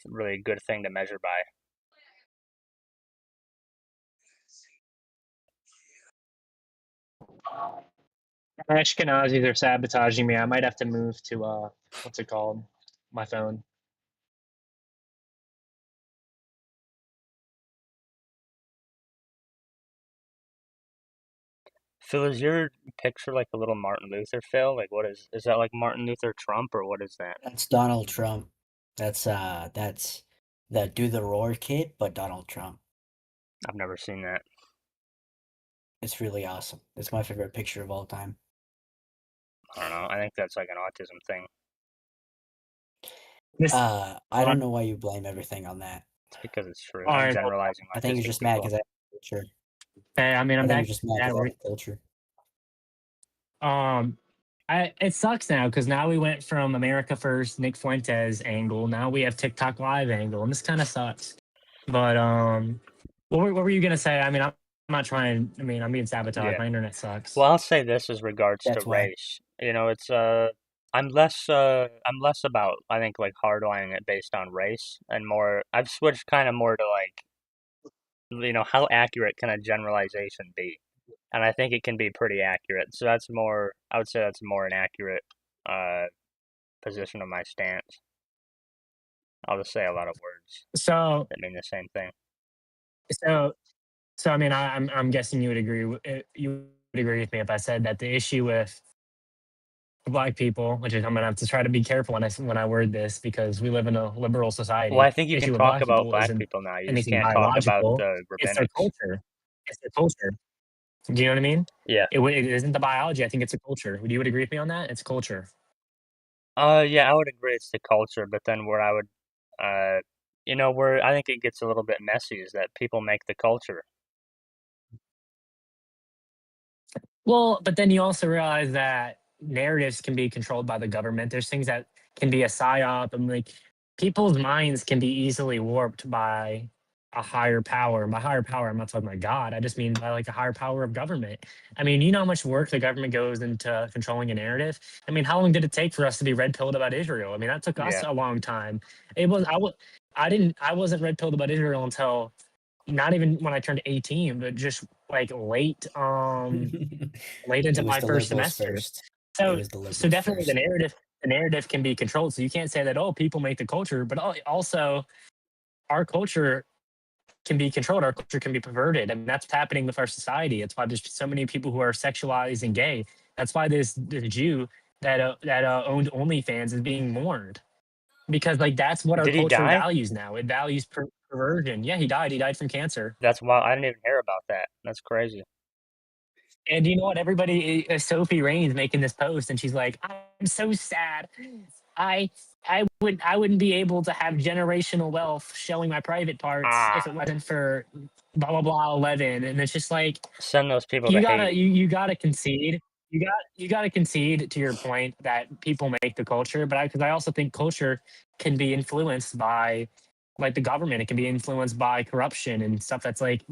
really good thing to measure by. Ashkenazis are sabotaging me. I might have to move to what's it called? My phone. Phil, is your picture like a little Martin Luther, Phil? Like, what is that like Martin Luther Trump or what is that? That's Donald Trump. That's the Do the Roar kid, but Donald Trump. I've never seen that. It's really awesome. It's my favorite picture of all time. I don't know. I think that's like an autism thing. This I don't know why you blame everything on that. It's because it's true. all I'm right. generalizing I think you're autistic just mad people. because I have a culture. Hey, I mean, I I'm think you're back just mad at because I have work. a culture. Um, it sucks now because now we went from America First, Nick Fuentes angle. Now we have TikTok Live angle, and this kind of sucks. But what were you gonna say? I mean, I'm not trying. I mean, I'm being sabotaged. Yeah. My internet sucks. Well, I'll say this as regards to That's why. race. It's I'm less about I think like hardlining it based on race and more I've switched kind of more to like how accurate can a generalization be? And I think it can be pretty accurate. So that's more I would say that's more an accurate uh position of my stance. I'll just say a lot of words So that mean the same thing. so so I mean, I'm guessing you would you would agree with me if I said that the issue with black people, which is I'm gonna have to try to be careful when I word this because we live in a liberal Well, society. I think you can Issue with talk black about people black isn't people now. You just anything can't talk about biological; the it's their rabbinics. culture. It's their culture. Do you know what I mean? Yeah. It isn't the biology. I think it's a culture. You would agree with me on that? It's culture. Yeah, I would agree it's the culture, but then where I would, uh, where I think it gets a little bit messy is that people make the culture. Well, but then you also realize that narratives can be controlled by the government. There's things that can be a psyop, and like people's minds can be easily warped by a higher power. And by higher power, I'm not talking about God. I just mean by like a higher power of government. I mean, you know how much work the government goes into controlling a narrative. I mean, how long did it take for us to be red pilled about Israel? I mean, that took us Yeah. a long time. I wasn't red pilled about Israel until not even when I turned 18, but just like late into It was my the first liberals semester. first. It So was the so liberals definitely first. the narrative can be controlled. So you can't say that, oh, people make the culture, but also our culture can be controlled. Our culture can be perverted. I mean, that's what's happening with our society. It's why there's so many people who are sexualized and gay. That's why this Jew that owned OnlyFans is being mourned because like that's what our Did he culture die? values now. It values perversion. Yeah, he died. He died from cancer. That's wild. I didn't even hear about that. That's crazy. And you know what? Everybody, Sophie Rain's making this post, and she's like, "I'm so sad. I, I wouldn't be able to have generational wealth showing my private parts if Ah, it wasn't for blah blah blah 11." And it's just like send those people to Haiti. you gotta concede. You gotta concede to your point that people make the culture, but because I also think culture can be influenced by like the government. It can be influenced by corruption and stuff that's like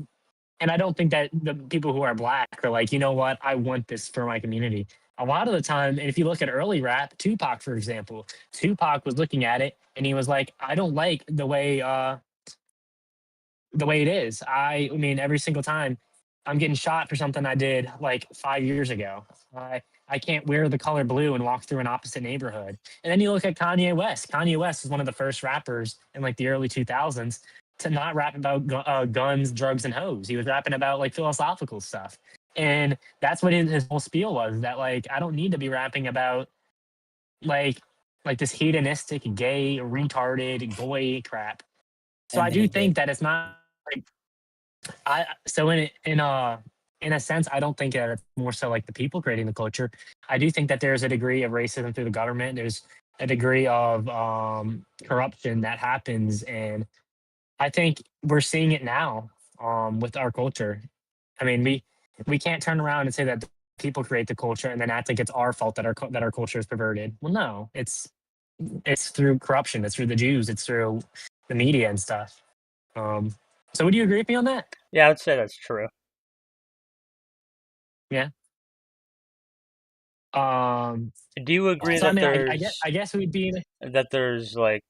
and I don't think that the people who are black are like, you know what, I want this for my community. A lot of the time, and if you look at early rap, Tupac, for example, Tupac was looking at it and he was like, I don't like the way it is. I mean, every single time I'm getting shot for something I did like 5 years ago. I can't wear the color blue and walk through an opposite neighborhood. And then you look at Kanye West. Kanye West is one of the first rappers in like the early 2000s to not rap about guns, drugs, and hoes. He was rapping about like philosophical stuff. And that's what his whole spiel was that like, I don't need to be rapping about like, like this hedonistic, gay, retarded boy crap. So And I then do he think did. that it's not like I so in a sense, I don't think that it's more so like the people creating the culture. I do think that there's a degree of racism through the government. There's a degree of corruption that happens, and I think we're seeing it now with our culture. I mean, we can't turn around and say that people create the culture and then act like it's our fault that that our culture is perverted. Well, no, it's through corruption. It's through the Jews. It's through the media and stuff. Um, so, would you agree with me on that? Yeah, I would say that's true. Yeah. Um, Do you agree so I that mean, there's I guess we'd be that there's like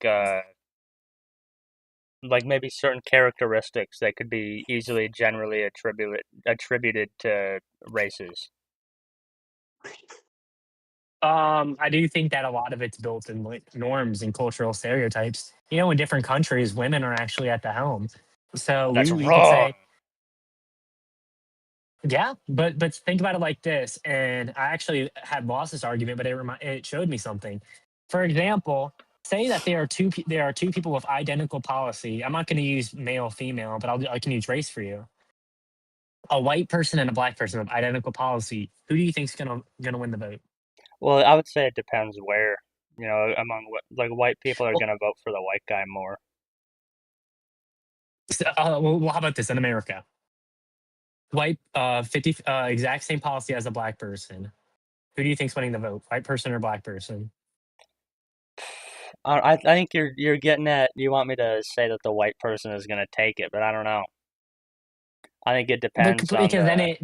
maybe certain characteristics that could be easily generally attributed to races? I do think that a lot of it's built in like norms and cultural stereotypes. In different countries, women are actually at the helm. So That's we could wrong. say, yeah, but think about it like this. And I actually had lost this argument, but it showed me something. For example, say that there are two people with identical policy. I'm not going to use male female, but I can use race for you. A white person and a black person with identical policy. Who do you think's gonna win the vote? Well, I would say it depends where. Among what like white people are Well, gonna vote for the white guy more. well, how about this in America? White, 50, exact same policy as a black person. Who do you think's winning the vote? White person or black person? I think you're getting at. You want me to say that the white person is gonna take it, but I don't know. I think it depends on Because then the. it,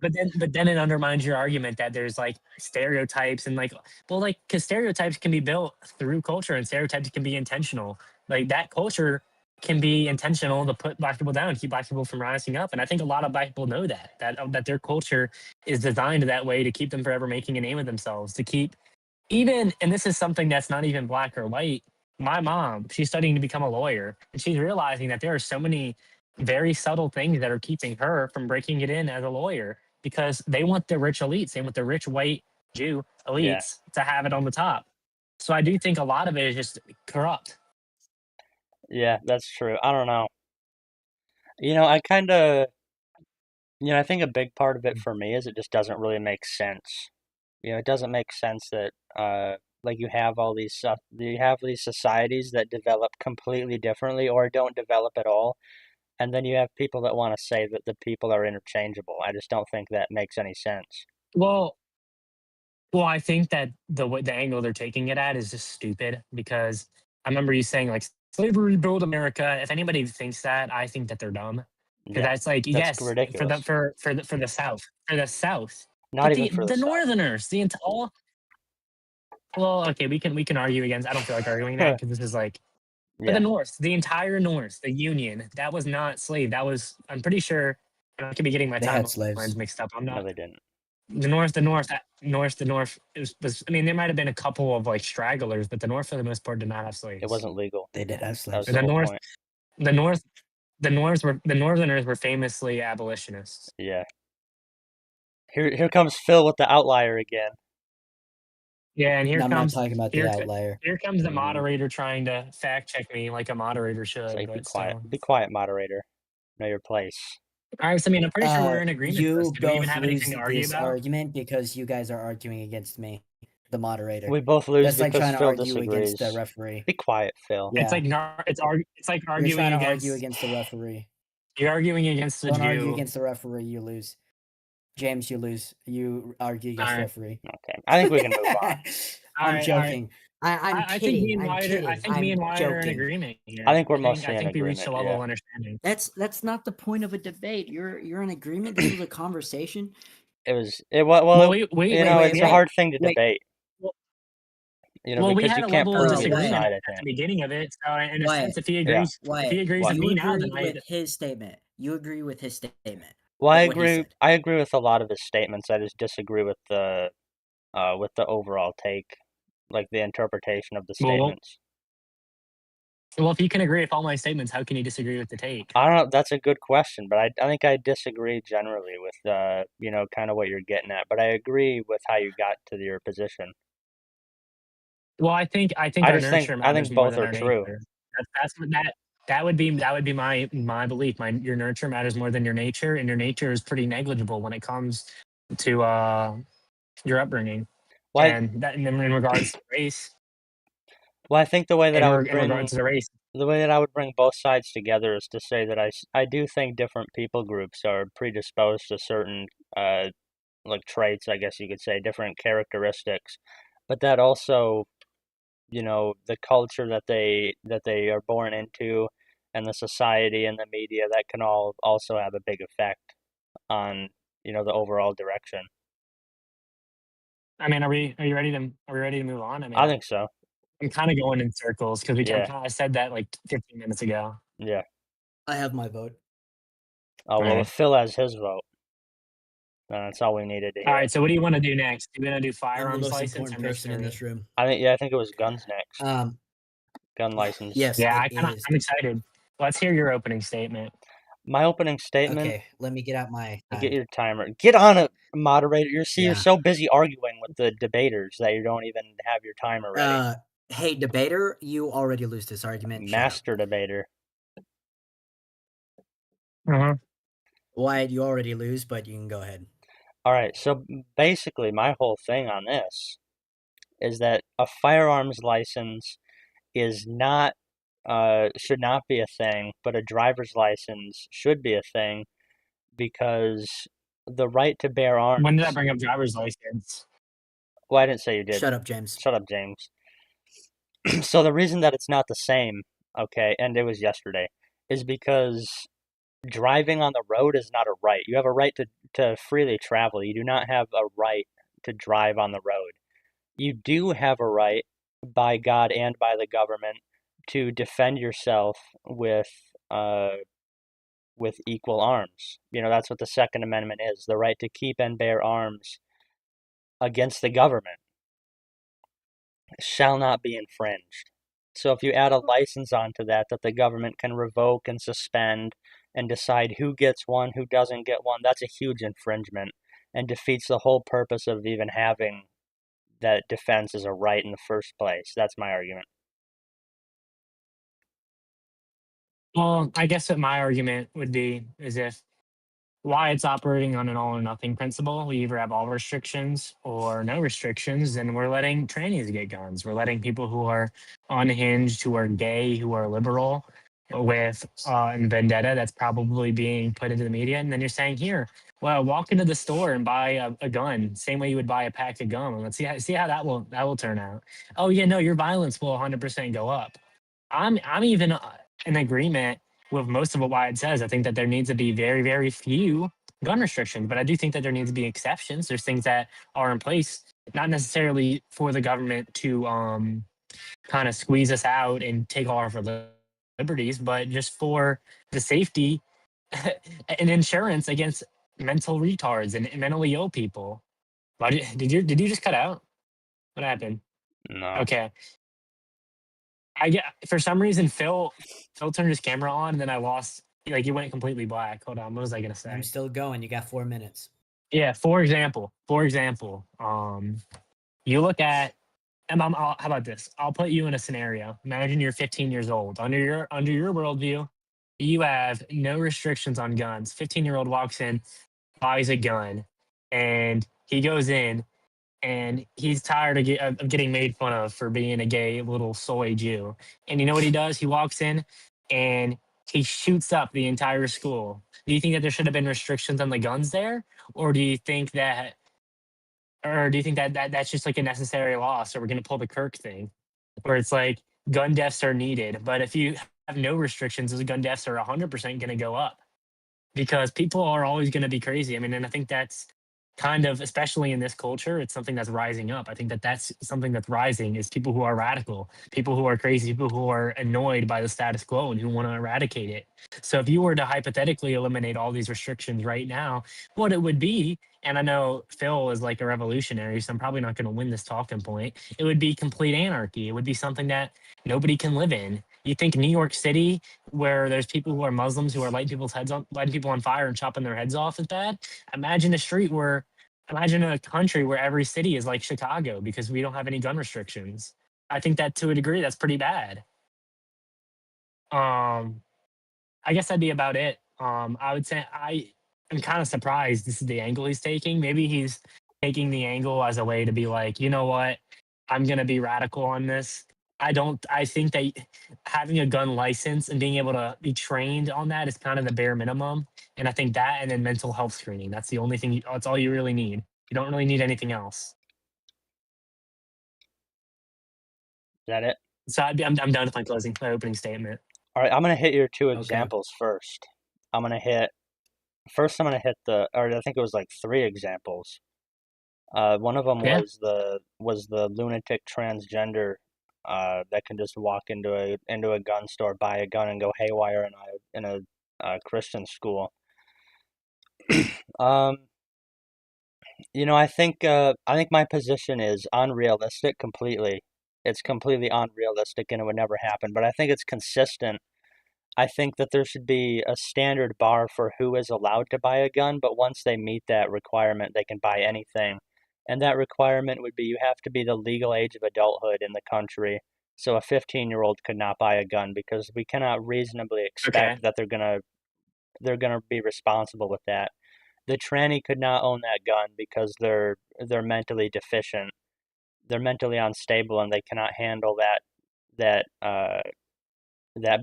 but then it undermines your argument that there's like stereotypes and like, well, like, because stereotypes can be built through culture and stereotypes can be intentional. Like that culture can be intentional to put black people down, keep black people from rising up. And I think a lot of black people know that their culture is designed that way to keep them forever making a name of themselves, to keep even, and this is something that's not even black or white. My mom, she's studying to become a lawyer, and she's realizing that there are so many very subtle things that are keeping her from breaking it in as a lawyer because they want the rich elites, they want the rich white Jew Yeah, elites to have it on the top. So I do think a lot of it is just corrupt. yeah, that's true. I don't know. I kind of. I think a big part of it for me is it just doesn't really make sense. It doesn't make sense that like you have these societies that develop completely differently or don't develop at all, and then you have people that want to say that the people are interchangeable. I just don't think that makes any sense. Well, well, I think that the angle they're taking it at is just stupid because I remember you saying like slavery built America. If anybody thinks that, I think that they're dumb. Because Yeah, that's like, that's yes, ridiculous. for the South, Not but even for the the South. Northerners, all, well, okay, we can argue against. I don't feel like arguing that because this is like, but the Yeah, North, the entire North, the Union, that was not slave. That was, I'm pretty sure, and I could be getting my They had timelines slaves. mixed up. I'm no, not. they didn't. The North. I mean, there might have been a couple of like stragglers, but the North, for the most part, did not have It slaves. wasn't legal. They did have That was slaves. the The whole North, point. the North, the Northerners were famously abolitionists. Yeah. Here comes Phil with the outlier again. Yeah, and No, I'm not talking about the here, outlier. here comes the Hmm. moderator trying to fact check me like a moderator It's should, like, but still. be quiet, moderator. Know your place. All right, so I mean, I'm pretty sure we're in agreement to this. You Did we even both have anything lose to argue this about? argument because you guys are arguing against me, the moderator. We both lose That's like because trying to Phil argue against the disagrees. referee. Be quiet, Phil. It's Yeah, like it's like you're trying arguing to argue against, against the referee. you're arguing against the Don't argue Jew. against the referee, you lose. James, you lose. You argue All against the right, referee. Okay. I think we can move on. I'm all right. joking. I'm I think me kidding. and I'm Wyatt are, I kidding. think me I'm and Wyatt are in joking. agreement I here. think we're I mostly in think we reached a agreement. level Yeah. of understanding. That's not the point of a debate. You're in agreement. This was a conversation. It was. It was. Well, Well, Wait, it's a wait, hard thing to wait. debate. well, well, we Because had you a can't level of prove either Wyatt, disagreement side. I at the think. beginning of it. So in a sense, Wyatt, Yeah. if he agrees with You me now, agree then with his statement. You agree with his statement. Well, I What he agree. said. I agree with a lot of his statements. I just disagree with the overall take, like the interpretation of the well, statements. well, if you can agree with all my statements, how can you disagree with the take? I don't know. That's a good question, but I think I disagree generally with kind of what you're getting at. But I agree with how you got to your position. Well, I think I our just think nurture I think matters more both than are our true. nature. That's what that would be my belief. Your nurture matters more than your nature, and your nature is pretty negligible when it comes to your upbringing. Well, And that in regards to race, I think the way that in regards to the race, I would bring both sides together is to say that I do think different people groups are predisposed to certain uh like traits, I guess you could say, different characteristics, but that also the culture that they are born into and the society and the media that can all also have a big effect on the overall direction. I mean, are we ready to move on? I mean, I think so. I'm kind of going in circles because Yeah. I said that like 15 minutes ago. Yeah. I have my vote. Oh All well, right. if Phil has his vote. That's all we needed to All hear. right, so what do you want to do next? Do you want to do I'm the firearms most license or important person in mystery? this room. I think it was guns next. Gun license. Yes, Yeah, it is. I'm excited. Let's hear your opening statement. My opening statement. Okay, let me get out my Get time. your timer. Get on it, moderator. You're Yeah. so busy arguing with the debaters that you don't even have your timer ready. Hey, debater, you already lose this argument. Shut up. Master debater. Wyatt, you already lose, but you can go ahead. All right. So basically, my whole thing on this is that a firearms license is not should not be a thing, but a driver's license should be a thing because the right to bear arms. When did I bring up driver's license? Well, I didn't say you did. Shut up, James. Shut up, James. So the reason that it's not the same, okay, and it was yesterday, is because driving on the road is not a right. You have a right to freely travel. You do not have a right to drive on the road. You do have a right by God and by the government to defend yourself with equal arms. That's what the Second Amendment is, the right to keep and bear arms against the government shall not be infringed. So if you add a license onto that the government can revoke and suspend and decide who gets one, who doesn't get one, that's a huge infringement and defeats the whole purpose of even having that defense as a right in the first place. That's my argument. Well, I guess what my argument would be is if why it's operating on an all or nothing principle. We either have all restrictions or no restrictions, and we're letting trannies get guns. We're letting people who are unhinged, who are gay, who are liberal with vendetta that's probably being put into the media. And then you're saying, here, well, walk into the store and buy a gun, same way you would buy a pack of gum. And let's see how that will turn out. Oh yeah, no, your violence will 100% go up. I'm even in agreement with most of what Wyatt says. I think that there needs to be very, very few gun restrictions, but I do think that there needs to be exceptions. There's things that are in place, not necessarily for the government to kind of squeeze us out and take all of our liberties, but just for the safety and insurance against mental retards and mentally ill people. Why did you just cut out? What happened? No. Okay. I get for some reason Phil turned his camera on and then I lost he went completely black. Hold on, what was I gonna say? I'm still going. You got 4 minutes. Yeah, for example, you look at how about this? I'll put you in a scenario. Imagine you're 15 years old. Under your worldview, you have no restrictions on guns. 15-year-old walks in, buys a gun, and he goes in and he's tired of getting made fun of for being a gay little soy Jew. And you know what he does? He walks in and he shoots up the entire school. Do you think that there should have been restrictions on the guns there, or do you think that, that's just like a necessary loss? Or we're going to pull the Kirk thing, where it's like gun deaths are needed, but if you have no restrictions, those gun deaths are 100% going to go up because people are always going to be crazy. I mean, and I think that's kind of, especially in this culture, it's something that's rising up. I think that that's something that's rising is people who are radical, people who are crazy, people who are annoyed by the status quo and who want to eradicate it. So if you were to hypothetically eliminate all these restrictions right now, what it would be, and I know Phil is like a revolutionary, so I'm probably not going to win this talking point. It would be complete anarchy. It would be something that nobody can live in. You think New York City, where there's people who are Muslims who are lighting people on fire and chopping their heads off is bad? Imagine a country where every city is like Chicago because we don't have any gun restrictions. I think that to a degree that's pretty bad. I guess that'd be about it. I would say I'm kind of surprised this is the angle he's taking. Maybe he's taking the angle as a way to be like, you know what, I'm gonna be radical on this. I think that having a gun license and being able to be trained on that is kind of the bare minimum. And I think that and then mental health screening. That's the only thing that's all you really need. You don't really need anything else. Is that it? So I'm done with my opening statement. All right, I'm gonna hit your two Okay. examples first. I'm gonna hit I think it was like 3 examples. One of them Yeah. was the lunatic transgender that can just walk into a gun store, buy a gun, and go haywire in a Christian school. I think my position is unrealistic completely. It's completely unrealistic and it would never happen, but I think it's consistent. I think that there should be a standard bar for who is allowed to buy a gun, but once they meet that requirement, they can buy anything. And that requirement would be you have to be the legal age of adulthood in the country. So a 15-year-old could not buy a gun because we cannot reasonably Okay. expect that they're gonna be responsible with that. The tranny could not own that gun because they're mentally deficient. They're mentally unstable and they cannot handle that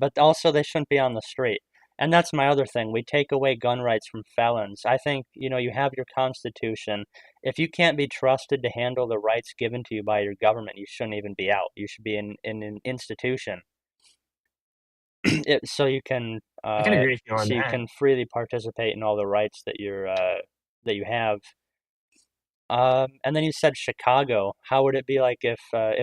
but also they shouldn't be on the street. And that's my other thing. We take away gun rights from felons. I think, you have your constitution. If you can't be trusted to handle the rights given to you by your government, you shouldn't even be out. You should be in an institution. So you can I can agree with you on that. freely participate in all the rights that you have. And then you said Chicago. How would it be like if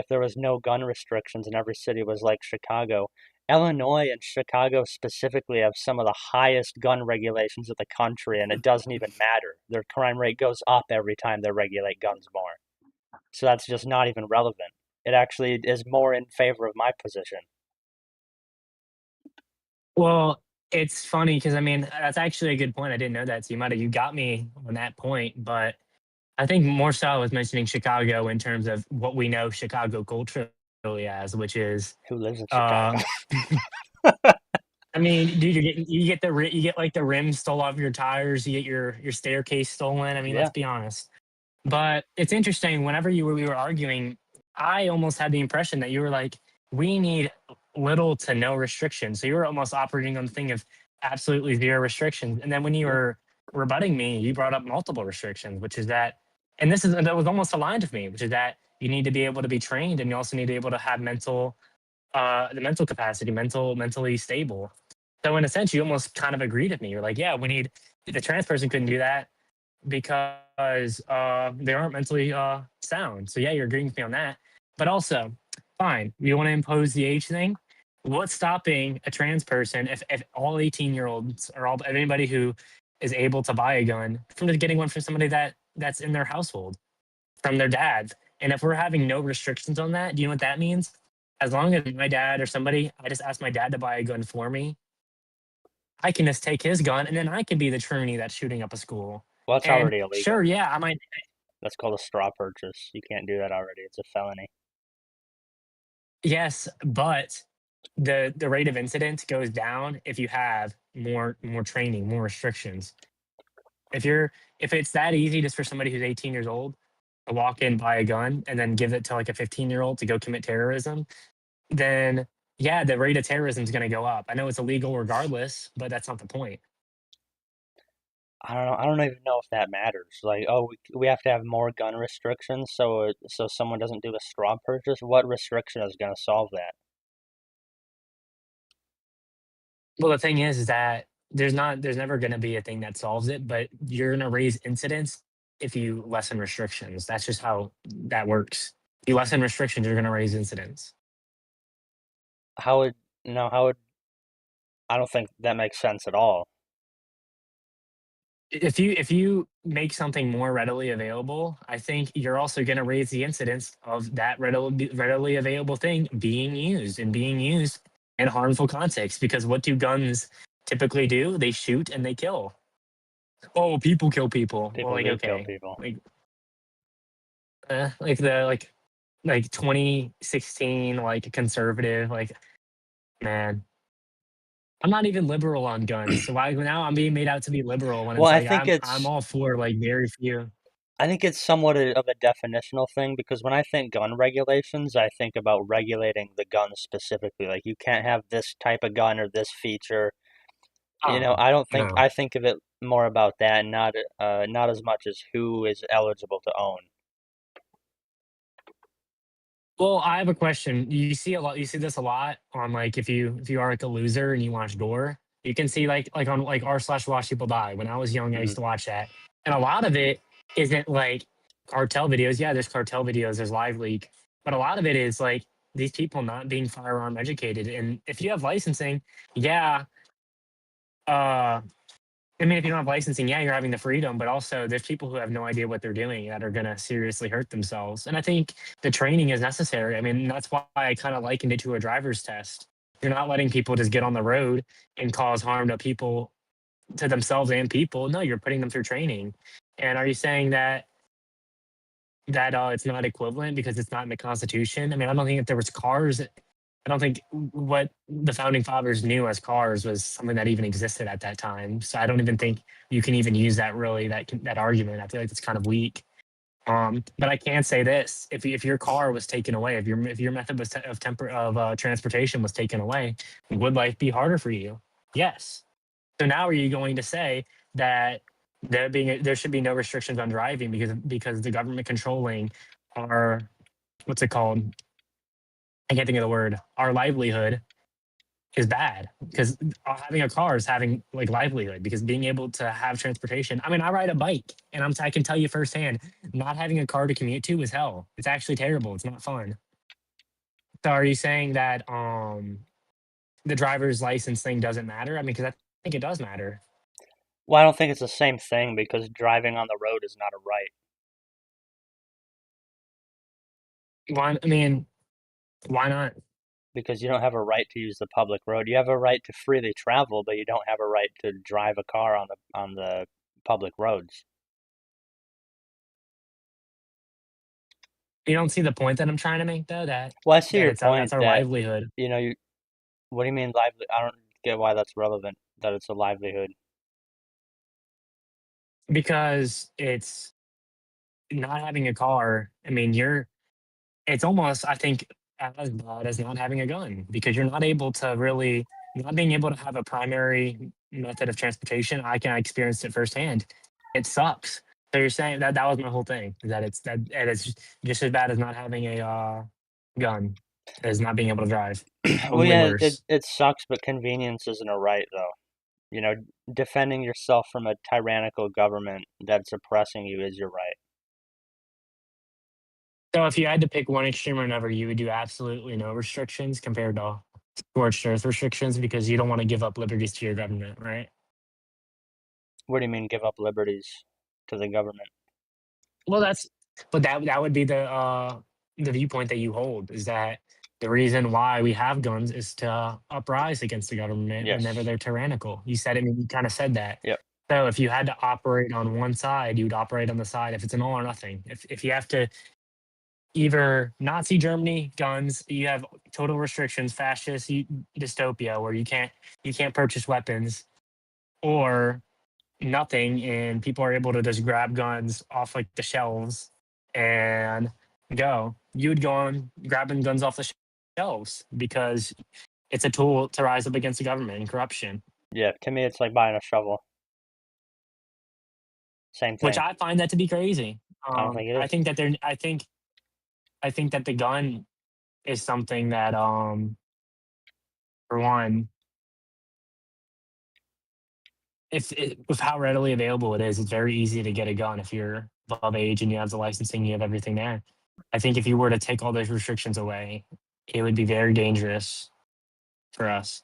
there was no gun restrictions and every city was like Chicago? Illinois and Chicago specifically have some of the highest gun regulations of the country, and it doesn't even matter. Their crime rate goes up every time they regulate guns more. So that's just not even relevant. It actually is more in favor of my position. Well, it's funny because I mean that's actually a good point. I didn't know that, so you got me on that point. But I think more so I was mentioning Chicago in terms of what we know Chicago culturally as, which is Who lives in Chicago? um, I mean, dude, you get like the rims stole off your tires, you get your staircase stolen. I mean, Yeah. let's be honest. But it's interesting. Whenever we were arguing, I almost had the impression that you were like, we need little to no restrictions. So you were almost operating on the thing of absolutely zero restrictions. And then when you were rebutting me, you brought up multiple restrictions, which is that, and that was almost aligned with me, which is that you need to be able to be trained, and you also need to be able to have the mental capacity, mentally stable. So in a sense, you almost kind of agreed with me. You're like, yeah, we need the trans person couldn't do that because they aren't mentally sound. So yeah, you're agreeing with me on that. But also, fine, you want to impose the age thing. What's stopping a trans person if all 18-year-olds or all anybody who is able to buy a gun from just getting one from somebody that's in their household, from their dad? And if we're having no restrictions on that, do you know what that means? As long as my dad or somebody, I just ask my dad to buy a gun for me, I can just take his gun and then I can be the tranny that's shooting up a school. Well, it's And already illegal. sure, yeah, I might. That's called a straw purchase. You can't do that already. It's a felony. Yes, but the rate of incidence goes down if you have more training, more restrictions. If it's that easy just for somebody who's 18 years old to walk in, buy a gun, and then give it to like a 15-year-old to go commit terrorism, then yeah, the rate of terrorism is going to go up. I know it's illegal regardless, but that's not the point. I don't know. I don't even know if that matters. Like, oh, we have to have more gun restrictions so someone doesn't do a straw purchase. What restriction is going to solve that? Well, the thing is that there's never going to be a thing that solves it, but you're going to raise incidents if you lessen restrictions. That's just how that works. If you lessen restrictions, you're going to raise incidents. How would no? How would I don't think that makes sense at all. If you make something more readily available, I think you're also going to raise the incidence of that readily available thing being used in harmful context. Because what do guns typically do? They shoot and they kill. Oh, people kill people. Well, People like do kill okay, people. like the like 2016 like conservative like man. I'm not even liberal on guns, so why now I'm being made out to be liberal when Well, it's like I'm all for like very few. I think it's somewhat of a definitional thing because when I think gun regulations, I think about regulating the gun specifically. Like you can't have this type of gun or this feature. Oh I don't think no. I think of it more about that, not as much as who is eligible to own. Well, I have a question. You see this a lot on like if you are like a loser and you watch Gore, you can see like on like r/ Watch People Die. When I was young, I Mhm. used to watch that, and a lot of it isn't like cartel videos. Yeah, there's cartel videos, there's live leak, but a lot of it is like these people not being firearm educated. And if you have licensing, yeah, uh, I mean, if you don't have licensing, yeah, you're having the freedom, but also there's people who have no idea what they're doing that are going to seriously hurt themselves. And I think the training is necessary. I mean, that's why I kind of likened it to a driver's test. You're not letting people just get on the road and cause harm to people, to themselves and people. No, you're putting them through training. And are you saying that it's not equivalent because it's not in the Constitution? I mean, I don't think if there was cars, I don't think what the founding fathers knew as cars was something that even existed at that time. So I don't even think you can even use that really that argument. I feel like it's kind of weak. But I can say this: if your car was taken away, if your method was transportation was taken away, would life be harder for you? Yes. So now are you going to say that there should be no restrictions on driving because the government controlling our, what's it called? I can't think of the word. Our livelihood is bad because having a car is having like livelihood, because being able to have transportation. I mean, I ride a bike and I can tell you firsthand, not having a car to commute to is hell. It's actually terrible. It's not fun. So are you saying that the driver's license thing doesn't matter? I mean, because I think it does matter. Well, I don't think it's the same thing because driving on the road is not a right. Why? I mean, why not? Because you don't have a right to use the public road. You have a right to freely travel, but you don't have a right to drive a car on the public roads. You don't see the point that I'm trying to make, though. That Well, I see your it's that's point our that, livelihood. you know, what do you mean lively? I don't get why that's relevant, that it's a livelihood. Because it's not having a car. I mean, it's almost, I think, as bad as not having a gun, because you're not able to really, not being able to have a primary method of transportation. I experienced it firsthand. It sucks. So you're saying that was my whole thing, is that it's just as bad as not having a gun as not being able to drive. Well, Probably yeah, worse. it sucks, but convenience isn't a right, though. You know, defending yourself from a tyrannical government that's oppressing you is your right. So if you had to pick one extreme or another, you would do absolutely no restrictions compared to scorched earth restrictions because you don't want to give up liberties to your government, right? What do you mean give up liberties to the government? Well, but that would be the viewpoint that you hold, is that the reason why we have guns is to uprise against the government whenever Yes. they're tyrannical. You said it, you kind of said that. Yep. So if you had to operate on one side, you would operate on the side if it's an all or nothing. If you have to either Nazi Germany guns, you have total restrictions, fascist dystopia where you can't purchase weapons, or nothing, and people are able to just grab guns off like the shelves and go. You would go on grabbing guns off the shelves because it's a tool to rise up against the government and corruption, Yeah, to me it's like buying a shovel. Same which thing. I find that to be crazy. I don't think it I is. think that I think that the gun is something that for one, with how readily available it is, it's very easy to get a gun if you're above age and you have the licensing, you have everything there. I think if you were to take all those restrictions away, it would be very dangerous for us.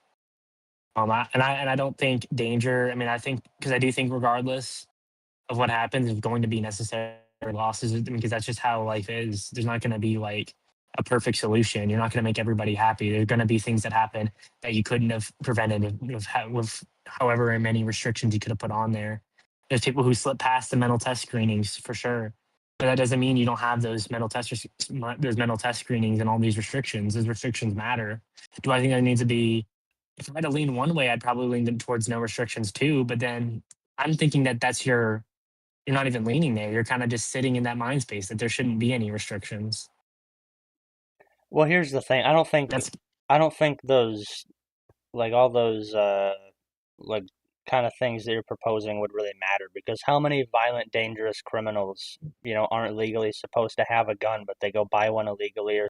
And I don't think danger. I mean, I think, because I do think regardless of what happens, it's going to be necessary losses, because that's just how life is. There's not going to be like a perfect solution. You're not going to make everybody happy. There's going to be things that happen that you couldn't have prevented with however many restrictions you could have put on there. There's people who slip past the mental test screenings for sure, but that doesn't mean you don't have those mental test screenings and all these restrictions. Those restrictions matter. Do I think there needs to be? If I had to lean one way, I'd probably lean them towards no restrictions too. But then I'm thinking that you're not even leaning there. You're kind of just sitting in that mind space that there shouldn't be any restrictions. Well, here's the thing. That's I don't think those like all those like kind of things that you're proposing would really matter, because how many violent dangerous criminals, aren't legally supposed to have a gun but they go buy one illegally or